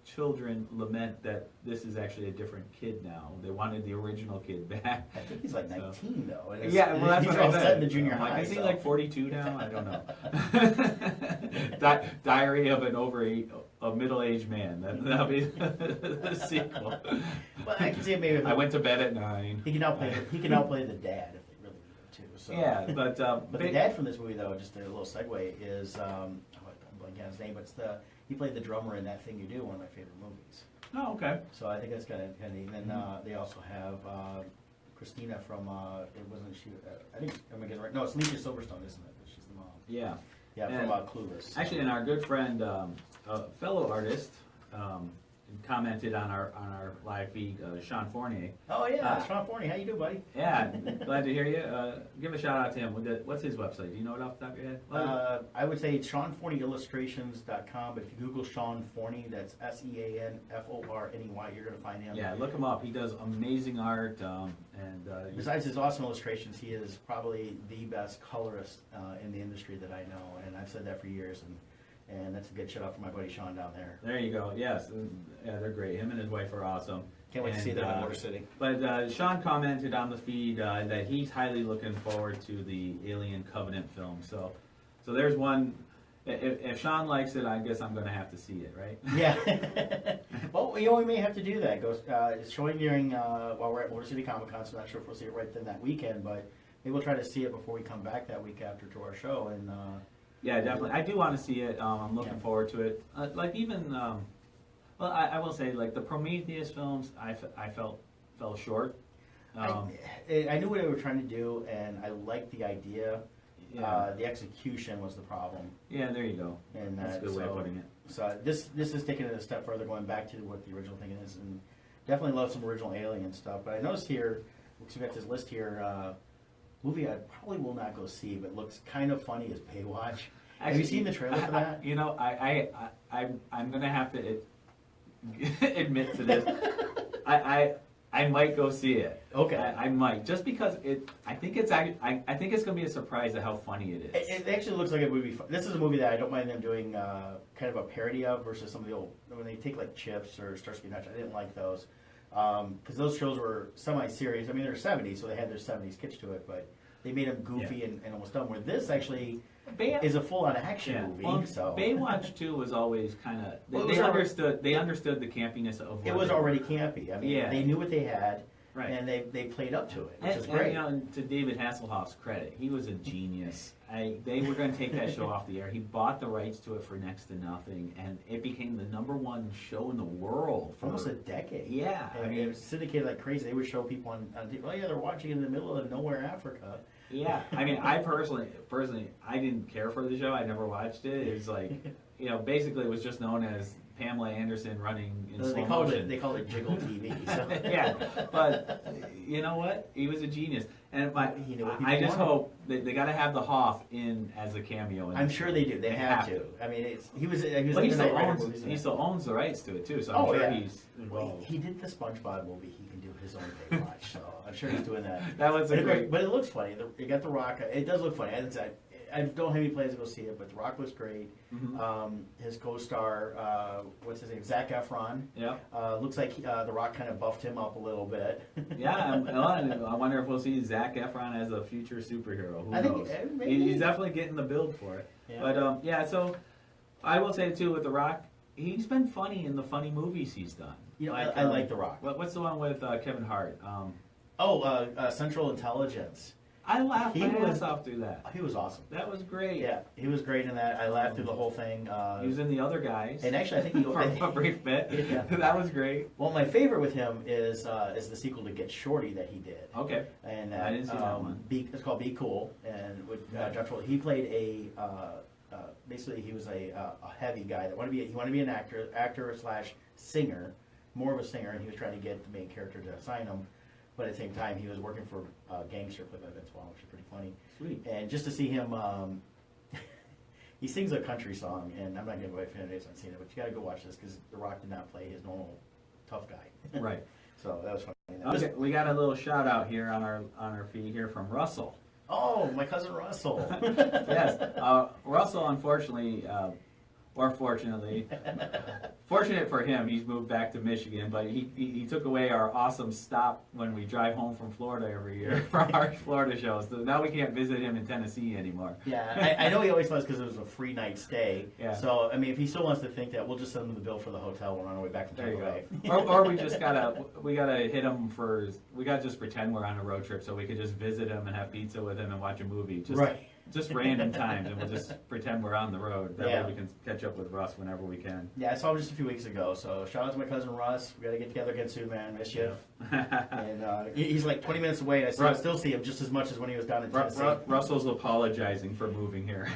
Speaker 2: children lament that this is actually a different kid now. They wanted the original kid back.
Speaker 1: I think he's like 19 though. And
Speaker 2: Yeah, well, that's
Speaker 1: he's
Speaker 2: what I
Speaker 1: all
Speaker 2: said.
Speaker 1: set in the junior
Speaker 2: I'm like,
Speaker 1: high.
Speaker 2: is he
Speaker 1: so.
Speaker 2: like 42 now? I don't know. Diary of a middle-aged man. That'll be the sequel.
Speaker 1: Well, I can see it maybe.
Speaker 2: I went to bed at 9.
Speaker 1: He can outplay the dad if they really need him to. So.
Speaker 2: Yeah, but
Speaker 1: But the dad from this movie, though, just a little segue, is I'm blanking on his name, but he played the drummer in That Thing You Do, one of my favorite movies.
Speaker 2: Oh, okay.
Speaker 1: So I think that's kind of neat. And then they also have Christina from it wasn't she? I think am I getting it right? No, it's Alicia Silverstone, isn't it? She's the mom.
Speaker 2: Yeah.
Speaker 1: Yeah,
Speaker 2: And
Speaker 1: from Clueless.
Speaker 2: Actually, and our good friend, a fellow artist, commented on our live feed, Sean Fournier.
Speaker 1: Oh yeah, Sean Forney, how you doing, buddy?
Speaker 2: Yeah, glad to hear you. Give a shout out to him. What's his website? Do you know it off the top of your head?
Speaker 1: I would say it's SeanForneyIllustrations.com, but if you Google Sean Forney, that's SeanForney, you're going to find him.
Speaker 2: Yeah, look him up. He does amazing art,
Speaker 1: Besides his awesome illustrations, he is probably the best colorist in the industry that I know, and I've said that for years, and that's a good shout out for my buddy Sean down there.
Speaker 2: There you go. Yes, yeah, they're great. Him and his wife are awesome.
Speaker 1: Can't wait to see them in Motor City.
Speaker 2: But Sean commented on the feed that he's highly looking forward to the Alien Covenant film. So there's one. If Sean likes it, I guess I'm going to have to see it, right?
Speaker 1: Yeah. Well, we may have to do that. It's showing during while we're at Motor City Comic Con, so I'm not sure if we'll see it right then that weekend, but maybe we'll try to see it before we come back that week after to our show. And
Speaker 2: yeah, definitely. I do want to see it. I'm looking forward to it. Like even, well, I will say, like the Prometheus films, I felt fell short.
Speaker 1: I knew what they were trying to do, and I liked the idea.
Speaker 2: Yeah.
Speaker 1: The execution was the problem.
Speaker 2: Yeah, there you go.
Speaker 1: And
Speaker 2: that's a good way of putting it.
Speaker 1: So this is taking it a step further, going back to what the original thing is, and definitely love some original Alien stuff. But I noticed here, because we got this list here, movie I probably will not go see, but looks kind of funny is Baywatch. Have you seen the trailer for that?
Speaker 2: You know, I'm gonna have to admit to this. I might go see it.
Speaker 1: Okay.
Speaker 2: I might, just because I think it's gonna be a surprise at how funny it is.
Speaker 1: It actually looks like it would be fun. This is a movie that I don't mind them doing kind of a parody of versus some of the old, when they take like Chips or Starsky and Hutch. I didn't like those. Because those shows were semi-serious. I mean, they're 70s, so they had their 70s kitsch to it, but they made them goofy and almost dumb. Where this actually is a full-on action movie.
Speaker 2: Well,
Speaker 1: So
Speaker 2: Baywatch 2 was always kind of
Speaker 1: Well,
Speaker 2: they understood the campiness of
Speaker 1: it was already campy. I mean, they knew what they had,
Speaker 2: Right.
Speaker 1: and they played up to it, which is
Speaker 2: and,
Speaker 1: great.
Speaker 2: you know, and to David Hasselhoff's credit, he was a genius. They were going to take that show off the air. He bought the rights to it for next to nothing, and it became the #1 show in the world
Speaker 1: For almost a decade.
Speaker 2: Yeah,
Speaker 1: I mean, it was syndicated like crazy. They would show people on TV. Oh yeah, they're watching in the middle of nowhere, Africa.
Speaker 2: Yeah, I mean, I personally, I didn't care for the show. I never watched it. It was like, you know, basically it was just known as Pamela Anderson running in slow motion.
Speaker 1: They called it Jiggle TV. So.
Speaker 2: Yeah, but you know what? He was a genius, and
Speaker 1: He knew what
Speaker 2: I
Speaker 1: people
Speaker 2: just
Speaker 1: wanted.
Speaker 2: hope they got to have the Hoff in as a cameo.
Speaker 1: I'm sure they do. They have to. I mean, he was
Speaker 2: But
Speaker 1: in
Speaker 2: he
Speaker 1: the Knight
Speaker 2: still
Speaker 1: Rider
Speaker 2: owns
Speaker 1: movies.
Speaker 2: he still owns the rights to it too, so I'm
Speaker 1: Oh,
Speaker 2: sure
Speaker 1: yeah.
Speaker 2: he's involved.
Speaker 1: He did the SpongeBob movie. He can do his own Baywatch, so I'm sure he's doing that.
Speaker 2: That was a
Speaker 1: But
Speaker 2: great.
Speaker 1: But it looks funny. You got The Rock. It does look funny. I don't have any plans to go see it, but The Rock looks great.
Speaker 2: Mhm.
Speaker 1: His co-star, what's his name? Zac Efron.
Speaker 2: Yeah,
Speaker 1: Looks like The Rock kind of buffed him up a little bit.
Speaker 2: yeah. I wonder if we'll see Zac Efron as a future superhero. Who
Speaker 1: I think,
Speaker 2: knows?
Speaker 1: maybe.
Speaker 2: He's definitely getting the build for it.
Speaker 1: Yeah.
Speaker 2: But yeah, so I will say too with The Rock, he's been funny in the funny movies he's done.
Speaker 1: You know, I like The Rock.
Speaker 2: What's the one with Kevin Hart?
Speaker 1: Central Intelligence.
Speaker 2: I laughed
Speaker 1: He
Speaker 2: my
Speaker 1: was-
Speaker 2: ass off through that.
Speaker 1: He was awesome.
Speaker 2: That was great.
Speaker 1: Yeah, he was great in that. I laughed through the whole thing.
Speaker 2: He was in The Other Guys.
Speaker 1: And actually, I think he.
Speaker 2: for a brief bit.
Speaker 1: Yeah.
Speaker 2: That was great.
Speaker 1: Well, my favorite with him is the sequel to Get Shorty that he did.
Speaker 2: Okay.
Speaker 1: And
Speaker 2: I didn't see that one.
Speaker 1: It's called Be Cool, and with John Travolta, he played basically he was a heavy guy that wanted to be an actor slash singer, more of a singer, and he was trying to get the main character to sign him, but at the same time he was working for Gangster played by Vince Vaughn, which is pretty funny.
Speaker 2: Sweet.
Speaker 1: And just to see him, he sings a country song, and I'm not gonna go away from it if I've seen it, but you gotta go watch this because The Rock did not play his normal tough guy.
Speaker 2: Right.
Speaker 1: So that was funny.
Speaker 2: Okay, we got a little shout out here on our feed here from Russell.
Speaker 1: Oh, my cousin Russell.
Speaker 2: Yes, Russell, unfortunately, or fortunately, fortunate for him, he's moved back to Michigan, but he took away our awesome stop when we drive home from Florida every year for our Florida shows. So now we can't visit him in Tennessee anymore.
Speaker 1: Yeah, I know he always was because it was a free night stay.
Speaker 2: Yeah.
Speaker 1: So, I mean, if he still wants to think that, we'll just send him the bill for the hotel when we're on our way back from
Speaker 2: There you
Speaker 1: Tampa
Speaker 2: go.
Speaker 1: Bay.
Speaker 2: Or we just gotta hit him we gotta just pretend we're on a road trip so we could just visit him and have pizza with him and watch a movie. Just random times, and we'll just pretend we're on the road. That
Speaker 1: Yeah.
Speaker 2: way we can catch up with Russ whenever we can.
Speaker 1: Yeah, I saw him just a few weeks ago. So, shout out to my cousin Russ. We got to get together again soon, man. Miss you. And he's like 20 minutes away. And I still see him just as much as when he was down in Tennessee.
Speaker 2: Russell's apologizing for moving here.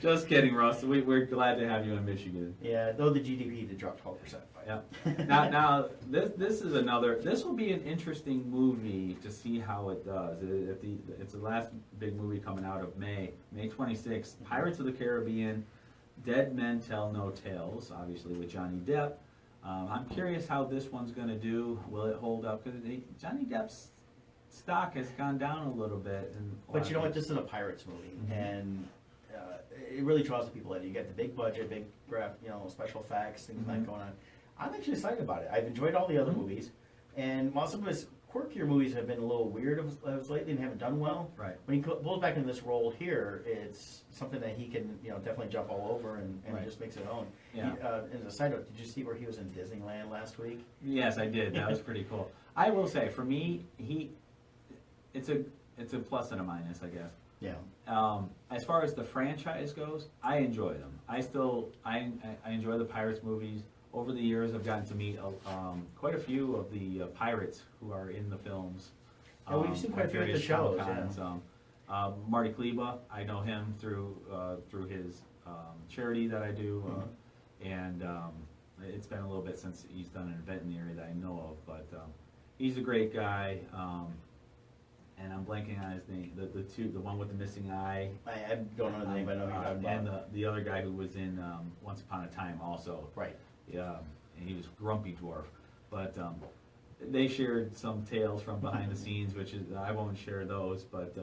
Speaker 2: just kidding, Russ. We're glad to have you in Michigan.
Speaker 1: Yeah, though the GDP did drop 12%.
Speaker 2: Yeah. Now this is another. This will be an interesting movie to see how it does. It's the last big movie coming out of May 26th. Pirates of the Caribbean, Dead Men Tell No Tales, obviously with Johnny Depp. I'm curious how this one's going to do. Will it hold up? Because Johnny Depp's stock has gone down a little bit.
Speaker 1: But you know what? This is a Pirates movie, and it really draws the people in. You get the big budget, big special effects, things like going on. I'm actually excited about it. I've enjoyed all the other movies, and while some of his quirkier movies have been a little weird of lately and haven't done well,
Speaker 2: Right.
Speaker 1: when he pulls back into this role here, it's something that he can definitely jump all over and
Speaker 2: Right.
Speaker 1: just makes it own.
Speaker 2: Yeah.
Speaker 1: As a side note, did you see where he was in Disneyland last week?
Speaker 2: Yes, I did. That was pretty cool. I will say, for me, it's a plus and a minus, I guess.
Speaker 1: Yeah.
Speaker 2: As far as the franchise goes, I enjoy them. I enjoy the Pirates movies. Over the years, I've gotten to meet quite a few of the pirates who are in the films.
Speaker 1: Yeah, we've seen quite a few at the
Speaker 2: various
Speaker 1: shows,
Speaker 2: Comic-Cons. Marty Kleba, I know him through his charity that I do, and it's been a little bit since he's done an event in the area that I know of, but he's a great guy. and I'm blanking on his name. The one with the missing eye.
Speaker 1: I don't know the name, but I know who you're talking
Speaker 2: And
Speaker 1: about.
Speaker 2: the other guy who was in Once Upon a Time also.
Speaker 1: Right.
Speaker 2: Yeah, and he was Grumpy Dwarf. But they shared some tales from behind the scenes, which is I won't share those, but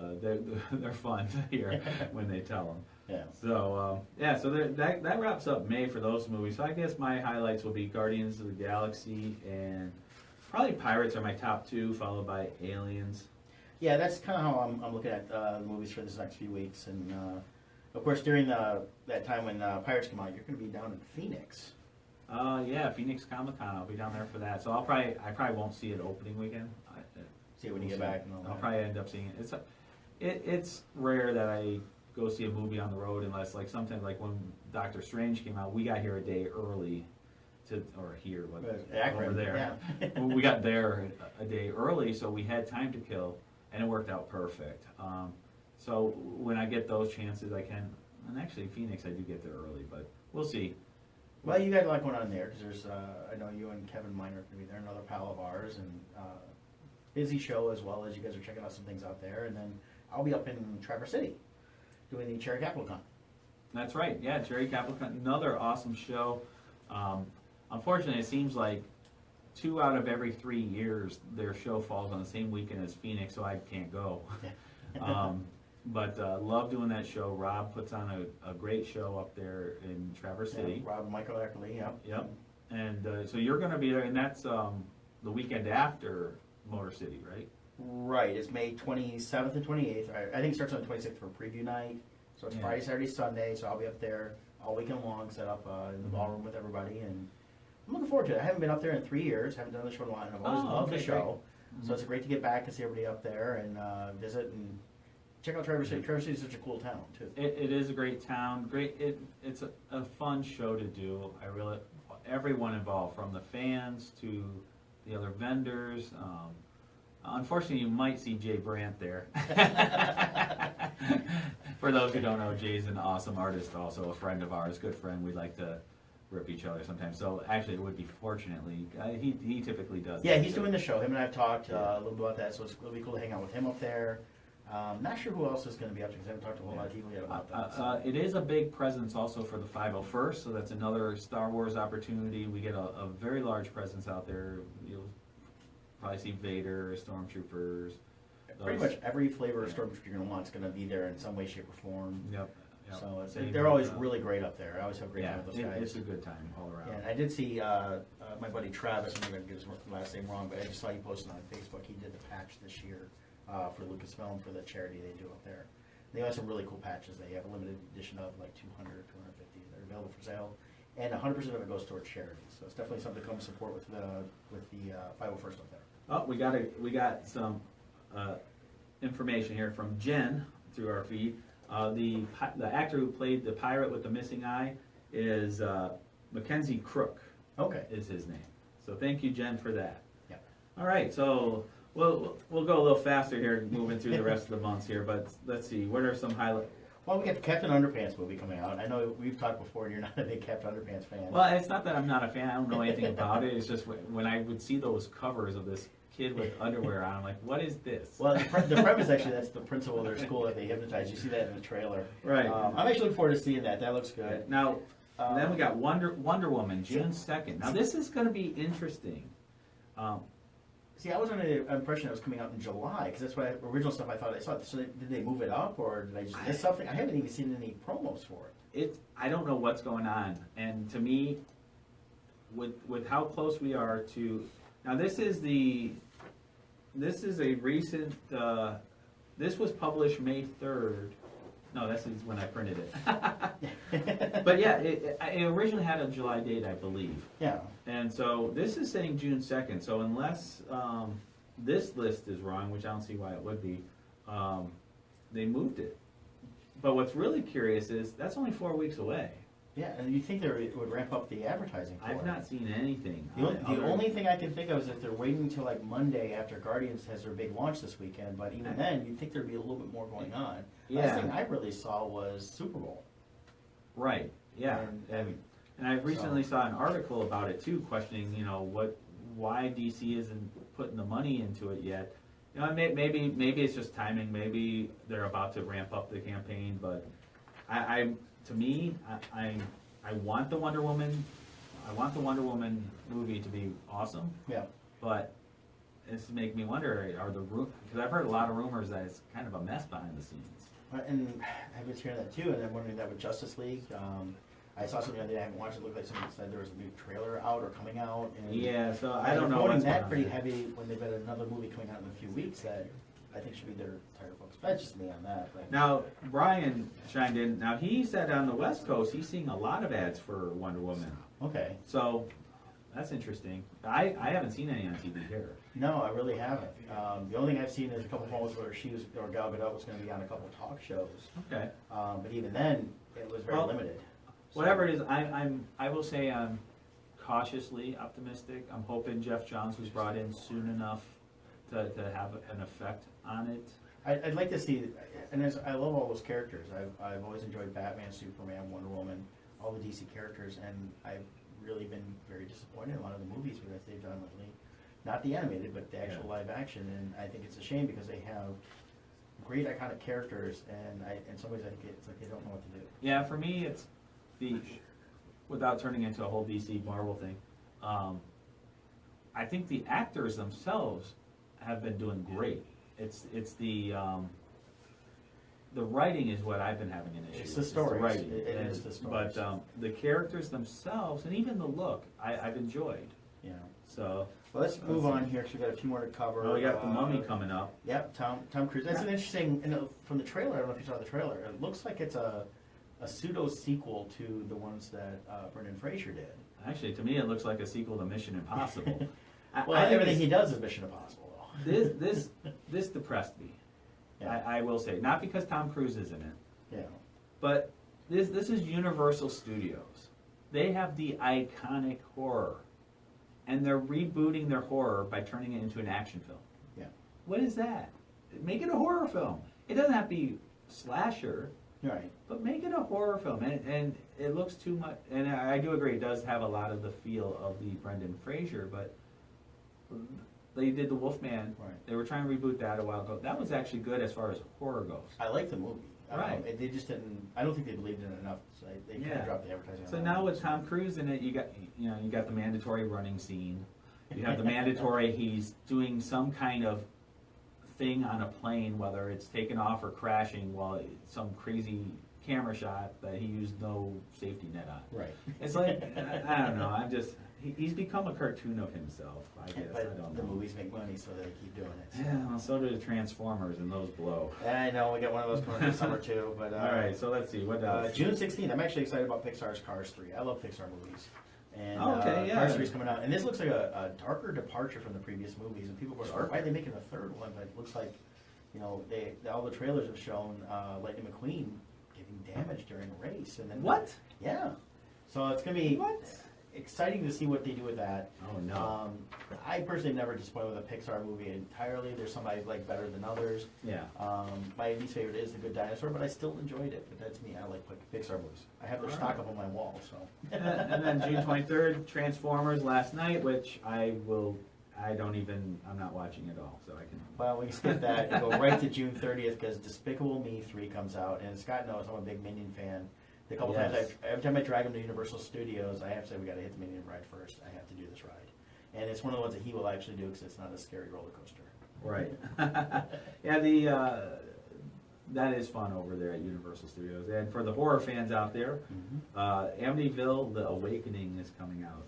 Speaker 2: they're fun to hear when they tell them.
Speaker 1: Yeah.
Speaker 2: So so that wraps up May for those movies. So I guess my highlights will be Guardians of the Galaxy and probably Pirates are my top two, followed by Aliens.
Speaker 1: Yeah, that's kind of how I'm looking at the movies for this next few weeks. And of course, during that time when Pirates come out, you're going to be down in Phoenix.
Speaker 2: Yeah, Phoenix Comic Con. I'll be down there for that. So I probably won't see it opening weekend.
Speaker 1: See it when you get back. And all
Speaker 2: I'll
Speaker 1: that.
Speaker 2: probably end up seeing it. It's rare that I go see a movie on the road unless like sometimes like when Doctor Strange came out, we got here a day early
Speaker 1: Akron,
Speaker 2: over there.
Speaker 1: Yeah.
Speaker 2: We got there a day early, so we had time to kill, and it worked out perfect. So when I get those chances, I can. And actually, Phoenix, I do get there early, but we'll see.
Speaker 1: Well, you got a lot going on there because there's, I know you and Kevin Miner are going to be there, another pal of ours, and busy show as well as you guys are checking out some things out there. And then I'll be up in Traverse City doing the Cherry Capital Con.
Speaker 2: That's right. Yeah, Cherry Capital, another awesome show. Unfortunately, it seems like 2 out of every 3 years their show falls on the same weekend as Phoenix, so I can't go. But love doing that show. Rob puts on a great show up there in Traverse City.
Speaker 1: Rob and Michael Eckerly, yeah.
Speaker 2: Yep. And so you're going to be there, and that's the weekend after Motor City, right?
Speaker 1: Right, it's May 27th and 28th. I think it starts on the 26th for preview night. So it's Friday, Saturday, Sunday, so I'll be up there all weekend long, set up in the ballroom with everybody, and I'm looking forward to it. I haven't been up there in 3 years, haven't done the show in a while, and I've always loved the show.
Speaker 2: Great.
Speaker 1: So it's great to get back and see everybody up there and visit and check out Traverse City. Traverse City is such a cool town, too.
Speaker 2: It is a great town. It's a fun show to do. Everyone involved, from the fans to the other vendors. Unfortunately, you might see Jay Brandt there. For those who don't know, Jay's an awesome artist, also a friend of ours, good friend. We like to rip each other sometimes. So actually, it would be fortunately, he typically does.
Speaker 1: Yeah, he's doing the show. Him and I have talked a little bit about that, so it'll be cool to hang out with him up there. Not sure who else is going to be up to because I haven't talked to a whole lot of people yet about that. So.
Speaker 2: It is a big presence also for the 501st, so that's another Star Wars opportunity. We get a very large presence out there. You'll probably see Vader, Stormtroopers.
Speaker 1: Pretty much every flavor of Stormtrooper you're going to want is going to be there in some way, shape, or form.
Speaker 2: Yep.
Speaker 1: So they're always really great up there. I always have a great time with those guys.
Speaker 2: It's a good time all around.
Speaker 1: Yeah, and I did see my buddy Travis, I'm going to get his last name wrong, but I just saw he posted on Facebook. He did the patch this year for Lucasfilm for the charity they do up there. They have some really cool patches. They have a limited edition of like 200 or 250 that are available for sale, and 100% of it goes towards charity. So it's definitely something to come support with the 501st up there.
Speaker 2: Oh, we got some information here from Jen through our feed. The actor who played the pirate with the missing eye is Mackenzie Crook.
Speaker 1: Okay.
Speaker 2: Is his name. So thank you, Jen, for that.
Speaker 1: Yeah.
Speaker 2: All right, so we'll go a little faster here, moving through the rest of the months here. But let's see, what are some highlights?
Speaker 1: Well, we got the Captain Underpants movie coming out. I know we've talked before, and you're not a big Captain Underpants fan.
Speaker 2: Well, it's not that I'm not a fan. I don't know anything about it. It's just when I would see those covers of this kid with underwear on, I'm like, what is this?
Speaker 1: Well, the premise actually, that's the principal of their school that they hypnotize. You see that in the trailer.
Speaker 2: Right.
Speaker 1: I'm actually looking forward to seeing that. That looks good.
Speaker 2: Now, then we got Wonder Woman, June 2nd. Now, this is going to be interesting.
Speaker 1: See, I was under the impression it was coming out in July, because that's what original stuff I thought I saw. So did they move it up, or did I just miss something? I haven't even seen any promos for it.
Speaker 2: I don't know what's going on. And to me, with how close we are to... Now, this is a recent... this was published May 3rd. No, this is when I printed it. But yeah, it originally had a July date, I believe.
Speaker 1: Yeah.
Speaker 2: And so this is saying June 2nd. So unless this list is wrong, which I don't see why it would be, they moved it. But what's really curious is that's only 4 weeks away.
Speaker 1: Yeah, and you'd think they would ramp up the advertising for it.
Speaker 2: I've not seen anything.
Speaker 1: The only thing I can think of is if they're waiting until like Monday after Guardians has their big launch this weekend, but even then, you'd think there'd be a little bit more going on.
Speaker 2: Yeah.
Speaker 1: Last thing I really saw was Super Bowl.
Speaker 2: Right, yeah. And I recently saw an article about it too, questioning, why DC isn't putting the money into it yet. You know, maybe it's just timing. Maybe they're about to ramp up the campaign, but I want the Wonder Woman. I want the Wonder Woman movie to be awesome.
Speaker 1: Yeah.
Speaker 2: But it's making me wonder: because I've heard a lot of rumors that it's kind of a mess behind the scenes.
Speaker 1: And I was hearing that too, and I'm wondering that with Justice League. I saw something the other day, I haven't watched it, looked like someone said there was a new trailer out or coming out. And
Speaker 2: Yeah, so I don't know
Speaker 1: promoting
Speaker 2: what's
Speaker 1: that
Speaker 2: going
Speaker 1: pretty
Speaker 2: on.
Speaker 1: heavy when they've got another movie coming out in a few weeks that I think should be their target focus. That's just me on that. But.
Speaker 2: Now, Brian chimed in. Now, he said on the West Coast, he's seeing a lot of ads for Wonder Woman.
Speaker 1: Okay.
Speaker 2: So, that's interesting. I haven't seen any on TV here.
Speaker 1: No, I really haven't. The only thing I've seen is a couple moments where Gal Gadot was going to be on a couple talk shows.
Speaker 2: Okay.
Speaker 1: But even then, it was very limited. So,
Speaker 2: Whatever it is, I will say I'm cautiously optimistic. I'm hoping Jeff Johns was brought in soon enough to have an effect on it.
Speaker 1: I'd like to see, and I love all those characters. I've always enjoyed Batman, Superman, Wonder Woman, all the DC characters, and I've really been very disappointed in a lot of the movies that they've done lately. Not the animated, but the actual live action, and I think it's a shame because they have great iconic characters, and in some ways I think it's like they don't know what to do.
Speaker 2: Yeah, for me, it's without turning into a whole DC Marvel thing, I think the actors themselves have been doing great. It's the writing is what I've been having an issue
Speaker 1: It's
Speaker 2: with.
Speaker 1: the stories.
Speaker 2: It's the writing.
Speaker 1: It is the stories.
Speaker 2: But the characters themselves, and even the look, I've enjoyed.
Speaker 1: Yeah.
Speaker 2: So.
Speaker 1: Well, let's move on here because we've got a few more to cover.
Speaker 2: Well, we got the Mummy coming up.
Speaker 1: Yep, Tom Cruise. That's an interesting, from the trailer, I don't know if you saw the trailer, it looks like it's a pseudo sequel to the ones that Brendan Fraser did.
Speaker 2: Actually, to me, it looks like a sequel to Mission Impossible.
Speaker 1: Well, everything he does is Mission Impossible, though.
Speaker 2: This depressed me.
Speaker 1: Yeah.
Speaker 2: I will say, not because Tom Cruise is in it,
Speaker 1: Yeah.
Speaker 2: but this is Universal Studios. They have the iconic horror, and they're rebooting their horror by turning it into an action film.
Speaker 1: Yeah.
Speaker 2: What is that? Make it a horror film. It doesn't have to be slasher,
Speaker 1: Right.
Speaker 2: but make it a horror film. And it looks too much. And I do agree, it does have a lot of the feel of the Brendan Fraser, but they did the Wolfman.
Speaker 1: Right.
Speaker 2: They were trying to reboot that a while ago. That was actually good as far as horror goes.
Speaker 1: I like the movie.
Speaker 2: Right.
Speaker 1: They just didn't, I don't think they believed in it enough, so they kind
Speaker 2: Yeah.
Speaker 1: of dropped the advertising.
Speaker 2: So
Speaker 1: on
Speaker 2: now
Speaker 1: that.
Speaker 2: with Tom Cruise in it, you got the mandatory running scene. You have the mandatory he's doing some kind of thing on a plane, whether it's taking off or crashing, while some crazy camera shot that he used no safety net on.
Speaker 1: Right.
Speaker 2: It's like I don't know. He's become a cartoon of himself. I guess
Speaker 1: But
Speaker 2: I don't
Speaker 1: the
Speaker 2: know.
Speaker 1: movies make money, so they keep doing it. So.
Speaker 2: Yeah, well, so do the Transformers, and those blow.
Speaker 1: I know, we got one of those coming this summer too, but...
Speaker 2: All right, so let's see what else.
Speaker 1: June 16th, I'm actually excited about Pixar's Cars 3. I love Pixar movies. And
Speaker 2: Okay, yeah.
Speaker 1: Cars 3 is coming out. And this looks like a darker departure from the previous movies. And people go, why are they making a third one? But it looks like, all the trailers have shown Lightning McQueen getting damaged during a race. And then
Speaker 2: What?
Speaker 1: Yeah. So it's going to be
Speaker 2: What?
Speaker 1: exciting to see what they do with that.
Speaker 2: Oh no.
Speaker 1: I personally am never disappointed with a Pixar movie entirely. There's some I like better than others.
Speaker 2: Yeah.
Speaker 1: My least favorite is The Good Dinosaur, but I still enjoyed it. But that's me. I like Pixar movies. I have their
Speaker 2: All
Speaker 1: stock
Speaker 2: right.
Speaker 1: up on my wall. So.
Speaker 2: And then June 23rd, Transformers last night, which I'm not watching at all, so I can.
Speaker 1: Well, we can skip that and go right to June 30th because Despicable Me 3 comes out, and Scott knows I'm a big Minion fan. The couple
Speaker 2: Yes.
Speaker 1: times every time I drag him to Universal Studios, I have to say we got to hit the Minion ride first. I have to do this ride, and it's one of the ones that he will actually do because it's not a scary roller coaster.
Speaker 2: Right. Yeah, that is fun over there at Universal Studios. And for the horror fans out there, Amityville: The Awakening is coming out.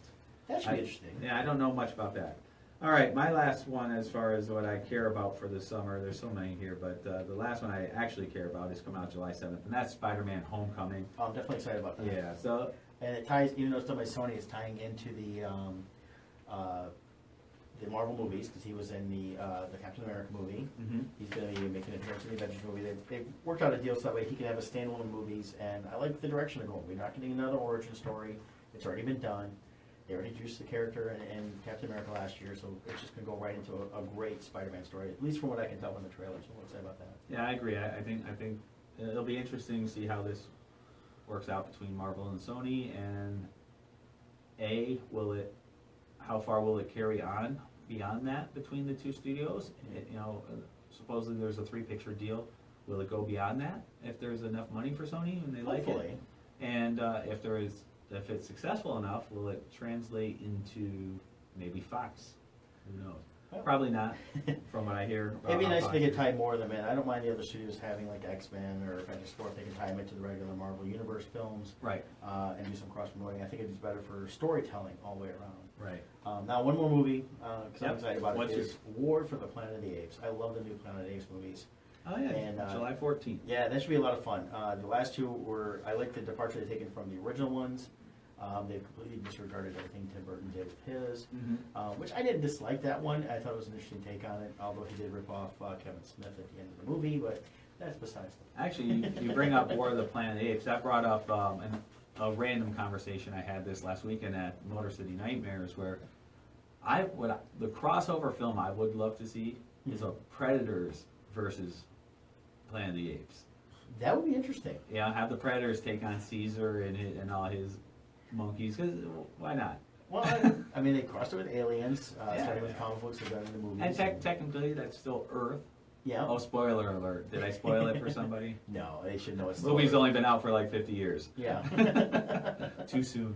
Speaker 1: That should be interesting.
Speaker 2: Yeah, I don't know much about that. All right, my last one as far as what I care about for the summer, there's so many here, but the last one I actually care about is coming out July 7th, and that's Spider-Man Homecoming.
Speaker 1: I'm definitely excited about that.
Speaker 2: Yeah, so
Speaker 1: And it ties, even though it's done by Sony, it's tying into the Marvel movies because he was in the Captain America movie. He's going to be making an appearance in the Avengers movie. They've worked out a deal so that way he can have a standalone movies, and I like the direction they're going. We're not getting another origin story. It's already been done. They already introduced the character in Captain America last year, so it's just going to go right into a great Spider-Man story, at least from what I can tell from the trailer. So what to say about that?
Speaker 2: yeah, I agree. I think it'll be interesting to see how this works out between Marvel and Sony, and how far will it carry on beyond that between the two studios. Supposedly there's a 3-picture deal. Will it go beyond that if there's enough money for Sony and they like
Speaker 1: Hopefully.
Speaker 2: it? And if it's successful enough, will it translate into maybe Fox? Who knows?
Speaker 1: Well,
Speaker 2: Probably not, from what I hear.
Speaker 1: It'd be
Speaker 2: how
Speaker 1: nice if
Speaker 2: Fox
Speaker 1: they could
Speaker 2: is.
Speaker 1: tie more of them in. I don't mind the other studios having like X-Men or Fantastic Four if they can tie them into the regular Marvel Universe films.
Speaker 2: Right,
Speaker 1: And do some cross-promoting. I think it's better for storytelling all the way around.
Speaker 2: right.
Speaker 1: Now, one more movie, because I'm
Speaker 2: Yep.
Speaker 1: excited about
Speaker 2: What's
Speaker 1: it, is War for the Planet of the Apes. I love the new Planet of the Apes movies.
Speaker 2: Oh, yeah,
Speaker 1: And,
Speaker 2: July 14th.
Speaker 1: Yeah, that should be a lot of fun. The last two were, I like the departure they've taken from the original ones. They've completely disregarded everything Tim Burton did with his, which I didn't dislike that one. I thought it was an interesting take on it, although he did rip off Kevin Smith at the end of the movie, but that's besides the point.
Speaker 2: Actually, you bring up War of the Planet of the Apes. That brought up a random conversation I had this last weekend at Motorcity Nightmares, where the crossover film I would love to see is a Predators versus Planet of the Apes.
Speaker 1: That would be interesting.
Speaker 2: Yeah, have the Predators take on Caesar and all his monkeys. 'Cause why not?
Speaker 1: Well, I mean, they crossed it with aliens, starting with comic books, they've done it in the movies.
Speaker 2: And technically, that's still Earth.
Speaker 1: Yeah.
Speaker 2: Oh, spoiler alert! Did I spoil it for somebody?
Speaker 1: No, they should know it's
Speaker 2: The movie's only been out for like 50 years.
Speaker 1: Yeah.
Speaker 2: Too soon.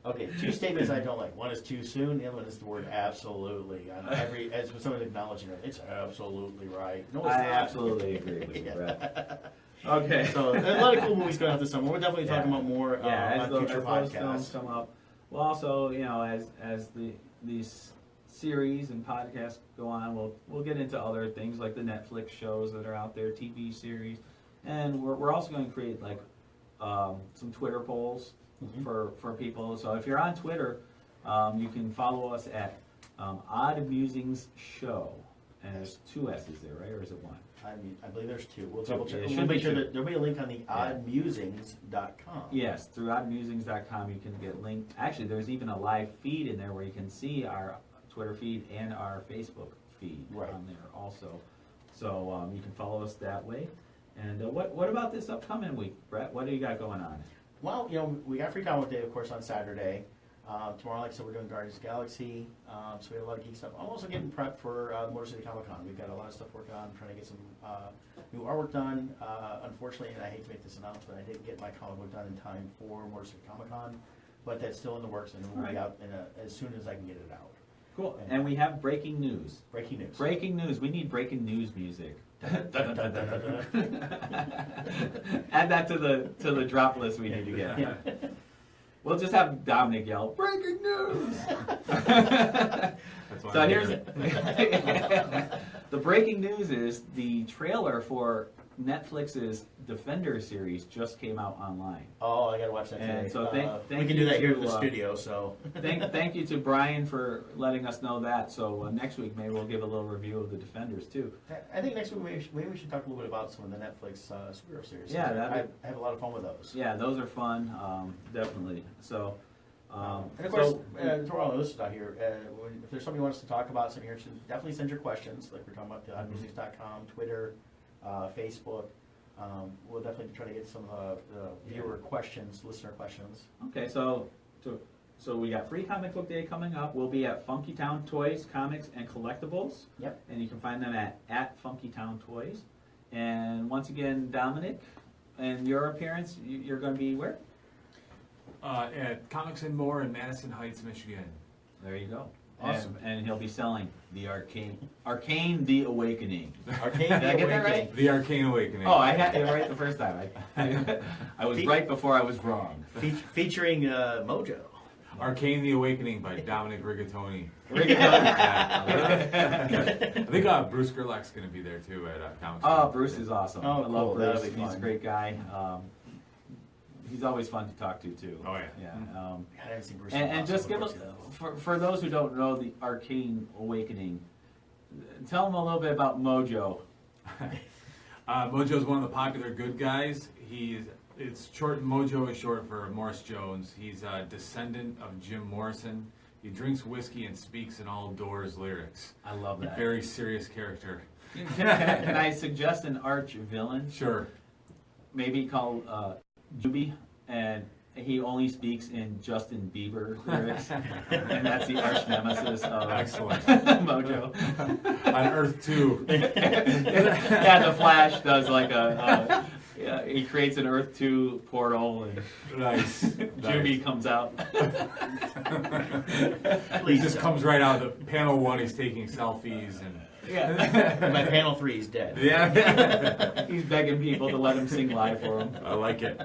Speaker 1: Okay, two statements I don't like. One is too soon. The other one is the word absolutely. As someone acknowledging it, it's absolutely right. No, it's
Speaker 2: I
Speaker 1: not.
Speaker 2: absolutely agree with you,
Speaker 1: Yeah.
Speaker 2: Brett. Okay.
Speaker 1: So there's a lot of cool movies going out this summer. We're definitely talking about more on future
Speaker 2: as those films
Speaker 1: podcasts.
Speaker 2: come up. Well, also, as these series and podcasts go on, we'll get into other things like the Netflix shows that are out there, TV series, and we're also going to create like some Twitter polls for people. So if you're on Twitter, you can follow us at Odd Musings Show, and there's 2 S's there, right, or is it 1?
Speaker 1: I believe there's 2. We'll double check.
Speaker 2: It
Speaker 1: We'll
Speaker 2: should
Speaker 1: make
Speaker 2: be
Speaker 1: sure
Speaker 2: 2.
Speaker 1: that there'll be a link on the oddmusings.com.
Speaker 2: Yes, through oddmusings.com you can get linked. Actually, there's even a live feed in there where you can see our Twitter feed and our Facebook feed on there also. So you can follow us that way. And what about this upcoming week, Brett? What do you got going on?
Speaker 1: Well, we got Free Comic Day, of course, on Saturday. Tomorrow, like I said, we're doing Guardians of the Galaxy, so we have a lot of geek stuff. I'm also getting prepped for Motor City Comic Con. We've got a lot of stuff working on, trying to get some new artwork done. Unfortunately, and I hate to make this announcement, I didn't get my comic book done in time for Motor City Comic Con, but that's still in the works, and it will be out as soon as I can get it out.
Speaker 2: Cool. And we have breaking news.
Speaker 1: Breaking news.
Speaker 2: Breaking news. We need breaking news music. Add that to the drop list we need to get.
Speaker 1: Yeah.
Speaker 2: We'll just have Dominic yell, breaking news!
Speaker 3: That's why
Speaker 2: So
Speaker 3: I'm
Speaker 2: here's
Speaker 3: here.
Speaker 2: the breaking news is the trailer for Netflix's Defender series just came out online.
Speaker 1: Oh, I gotta watch that
Speaker 2: And
Speaker 1: today.
Speaker 2: so thank
Speaker 1: we can
Speaker 2: you
Speaker 1: do that here in
Speaker 2: to,
Speaker 1: the studio, so.
Speaker 2: Thank you to Brian for letting us know that. So next week maybe we'll give a little review of the Defenders too.
Speaker 1: I think next week maybe we should talk a little bit about some of the Netflix superhero series.
Speaker 2: Yeah,
Speaker 1: I have a lot of fun with those.
Speaker 2: Yeah, those are fun, definitely. So.
Speaker 1: And of course, to all our listeners out here, if there's something you want us to talk about, something you're interested in, definitely send your questions, like we're talking about, oddmusics.com, Twitter, Facebook. We'll definitely try to get some of the viewer questions, listener questions.
Speaker 2: Okay, so we got Free Comic Book Day coming up. We'll be at Funky Town Toys, Comics, and Collectibles.
Speaker 1: Yep.
Speaker 2: And you can find them at Funky Town Toys. And once again, Dominic, and your appearance, you're going to be where?
Speaker 3: At Comics and More in Madison Heights, Michigan.
Speaker 2: There you go.
Speaker 1: Awesome.
Speaker 2: And he'll be selling the Arcane The Awakening.
Speaker 1: Arcane
Speaker 2: Did I get that right?
Speaker 3: The Arcane Awakening.
Speaker 2: Oh, I had it right the first time. I was right before I was wrong.
Speaker 1: Featuring Mojo.
Speaker 3: Arcane The Awakening by Dominic Rigatoni.
Speaker 2: Rigatoni.
Speaker 3: I think Bruce Gerlach's going to be there too at Comics.
Speaker 2: Oh, Bruce is awesome.
Speaker 1: Oh,
Speaker 2: I love
Speaker 1: cool.
Speaker 2: Bruce.
Speaker 1: That'll be
Speaker 2: He's a
Speaker 1: fun.
Speaker 2: great guy. He's always fun to talk to too.
Speaker 3: Oh, yeah.
Speaker 2: Yeah.
Speaker 1: I haven't seen Bruce in a
Speaker 2: And
Speaker 1: while,
Speaker 2: just
Speaker 1: so
Speaker 2: give
Speaker 1: we'll
Speaker 2: us,
Speaker 1: go.
Speaker 2: for those who don't know the Arcane Awakening, tell them a little bit about Mojo.
Speaker 3: Mojo's one of the popular good guys. Mojo is short for Morris Jones. He's a descendant of Jim Morrison. He drinks whiskey and speaks in all Doors lyrics.
Speaker 2: I love that.
Speaker 3: Very serious character.
Speaker 2: Can I suggest an arch villain?
Speaker 3: Sure.
Speaker 2: Maybe called Juby, and he only speaks in Justin Bieber lyrics, and that's the arch nemesis of
Speaker 3: Excellent.
Speaker 2: Mojo.
Speaker 3: On Earth 2.
Speaker 2: Yeah, the Flash does like yeah, he creates an Earth 2 portal, and
Speaker 3: Nice.
Speaker 2: Juby comes out.
Speaker 3: He just comes right out of the panel 1. He's taking selfies and.
Speaker 2: Yeah.
Speaker 1: And by panel 3, he's dead.
Speaker 3: Yeah.
Speaker 2: He's begging people to let him sing live for him.
Speaker 3: I like it.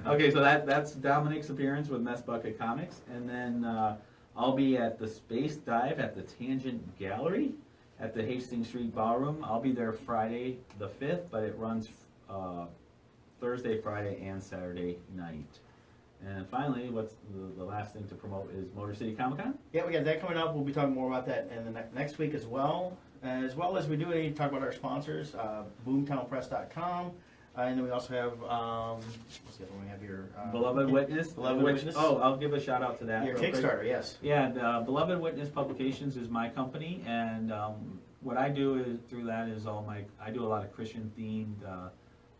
Speaker 2: Okay, so that's Dominic's appearance with Mess Bucket Comics, and then I'll be at the Space Dive at the Tangent Gallery at the Hastings Street Ballroom. I'll be there Friday the 5th, but it runs Thursday, Friday, and Saturday night. And finally, what's the last thing to promote is Motor City Comic Con.
Speaker 1: Yeah, we got that coming up. We'll be talking more about that in the next week as well. As we do, we need to talk about our sponsors, boomtownpress.com. And then we also have, what's the other one we have here?
Speaker 2: Beloved Witness.
Speaker 1: Beloved Witness.
Speaker 2: Oh, I'll give a shout out to that.
Speaker 1: Your
Speaker 2: real quick.
Speaker 1: Kickstarter, yes.
Speaker 2: Yeah, the Beloved Witness Publications is my company, and what I do is through that is I do a lot of Christian themed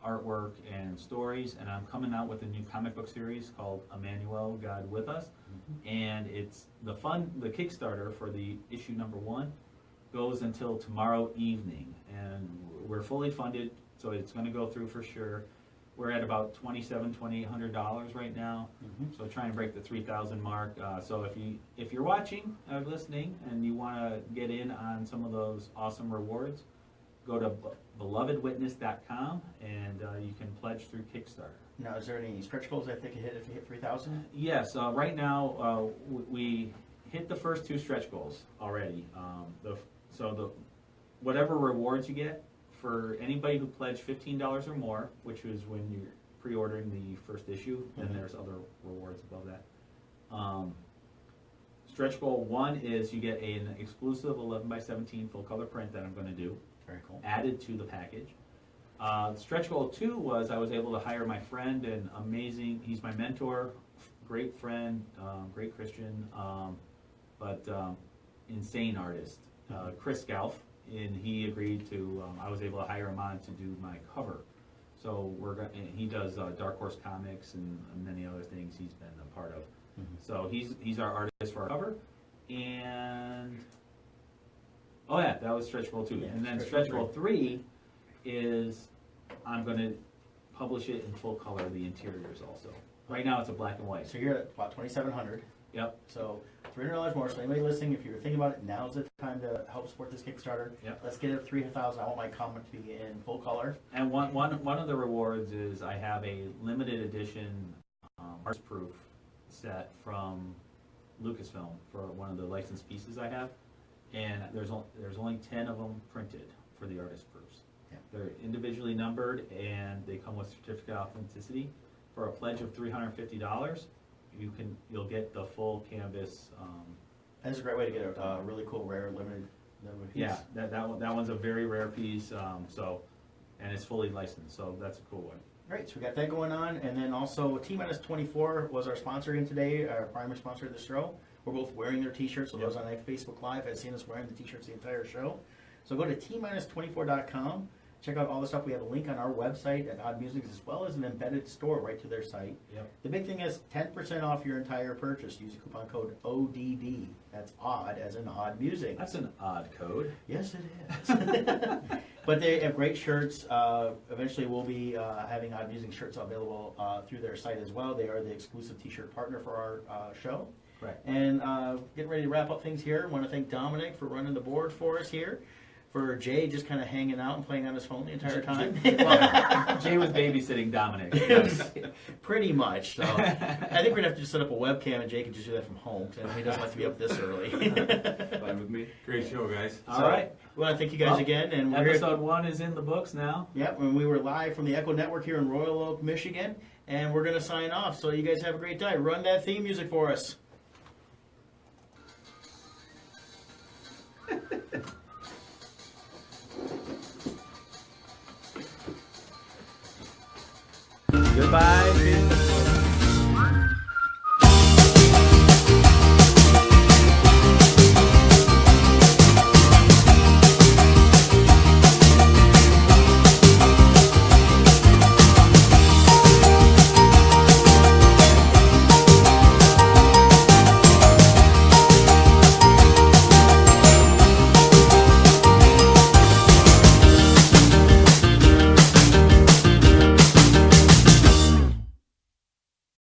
Speaker 2: artwork and stories, and I'm coming out with a new comic book series called Emmanuel, God With Us, and it's the Kickstarter for the issue number 1 goes until tomorrow evening, and we're fully funded, so it's going to go through for sure. We're at about $2,800 right now, so trying to break the 3,000 mark. So if you're watching or listening and you want to get in on some of those awesome rewards, go to belovedwitness.com and you can pledge through Kickstarter.
Speaker 1: Now, is there any stretch goals that they can hit if you hit 3,000?
Speaker 2: Yes, right now we hit the first 2 stretch goals already. Whatever rewards you get for anybody who pledged $15 or more, which is when you're pre-ordering the first issue, then there's other rewards above that. Stretch goal 1 is you get an exclusive 11x17 full color print that I'm going to do.
Speaker 1: Very cool.
Speaker 2: Added to the package. Stretch goal 2 was I was able to hire my friend and amazing, he's my mentor, great friend, great Christian, but insane artist, Chris Galf, and he agreed to, I was able to hire him on to do my cover. So he does Dark Horse Comics and many other things he's been a part of. So he's our artist for our cover, and oh yeah, that was stretch goal 2.
Speaker 1: Yeah,
Speaker 2: and then stretch goal 3 is I'm going to publish it in full color, the interiors also. Right now it's a black and white.
Speaker 1: So you're at about 2,700.
Speaker 2: Yep.
Speaker 1: So $300 more. So anybody listening, if you're thinking about it, now's the time to help support this Kickstarter.
Speaker 2: Yep.
Speaker 1: Let's get it to 3,000. I want my comic to be in full color.
Speaker 2: And one of the rewards is I have a limited edition arts proof set from Lucasfilm for one of the licensed pieces I have, and there's only 10 of them printed for the artist proofs.
Speaker 1: Yeah.
Speaker 2: They're individually numbered and they come with certificate of authenticity. For a pledge of $350, you'll get the full canvas.
Speaker 1: That's a great way to get a really cool, rare, limited piece.
Speaker 2: Yeah, that one's a very rare piece. And it's fully licensed, so that's a cool one.
Speaker 1: Great, so we got that going on, and then also T-24 was our sponsor in today, our primary sponsor of the show. We're both wearing their t-shirts, so those on Facebook Live have seen us wearing the t-shirts the entire show. So go to T-24.com, check out all the stuff. We have a link on our website at Odd Musings, as well as an embedded store right to their site.
Speaker 2: Yep.
Speaker 1: The big thing is 10% off your entire purchase. Use the coupon code ODD. That's odd as in Odd Music.
Speaker 2: That's an odd code.
Speaker 1: Yes, it is. But they have great shirts. Eventually, we'll be having Odd Music shirts available through their site as well. They are the exclusive t-shirt partner for our show.
Speaker 2: Correct.
Speaker 1: And getting ready to wrap up things here. I want to thank Dominic for running the board for us here. For Jay just kind of hanging out and playing on his phone the entire time.
Speaker 2: Well, Jay was babysitting Dominic. Yes.
Speaker 1: Pretty much. So I think we're going to have to just set up a webcam and Jay can just do that from home because he doesn't like to be up this early.
Speaker 2: Fine with me.
Speaker 3: Great show, guys.
Speaker 2: All right.
Speaker 1: We want to thank you guys again. And we're
Speaker 2: Episode 1 is in the books now.
Speaker 1: Yep, and we were live from the Echo Network here in Royal Oak, Michigan. And we're going to sign off. So you guys have a great day. Run that theme music for us.
Speaker 2: Goodbye.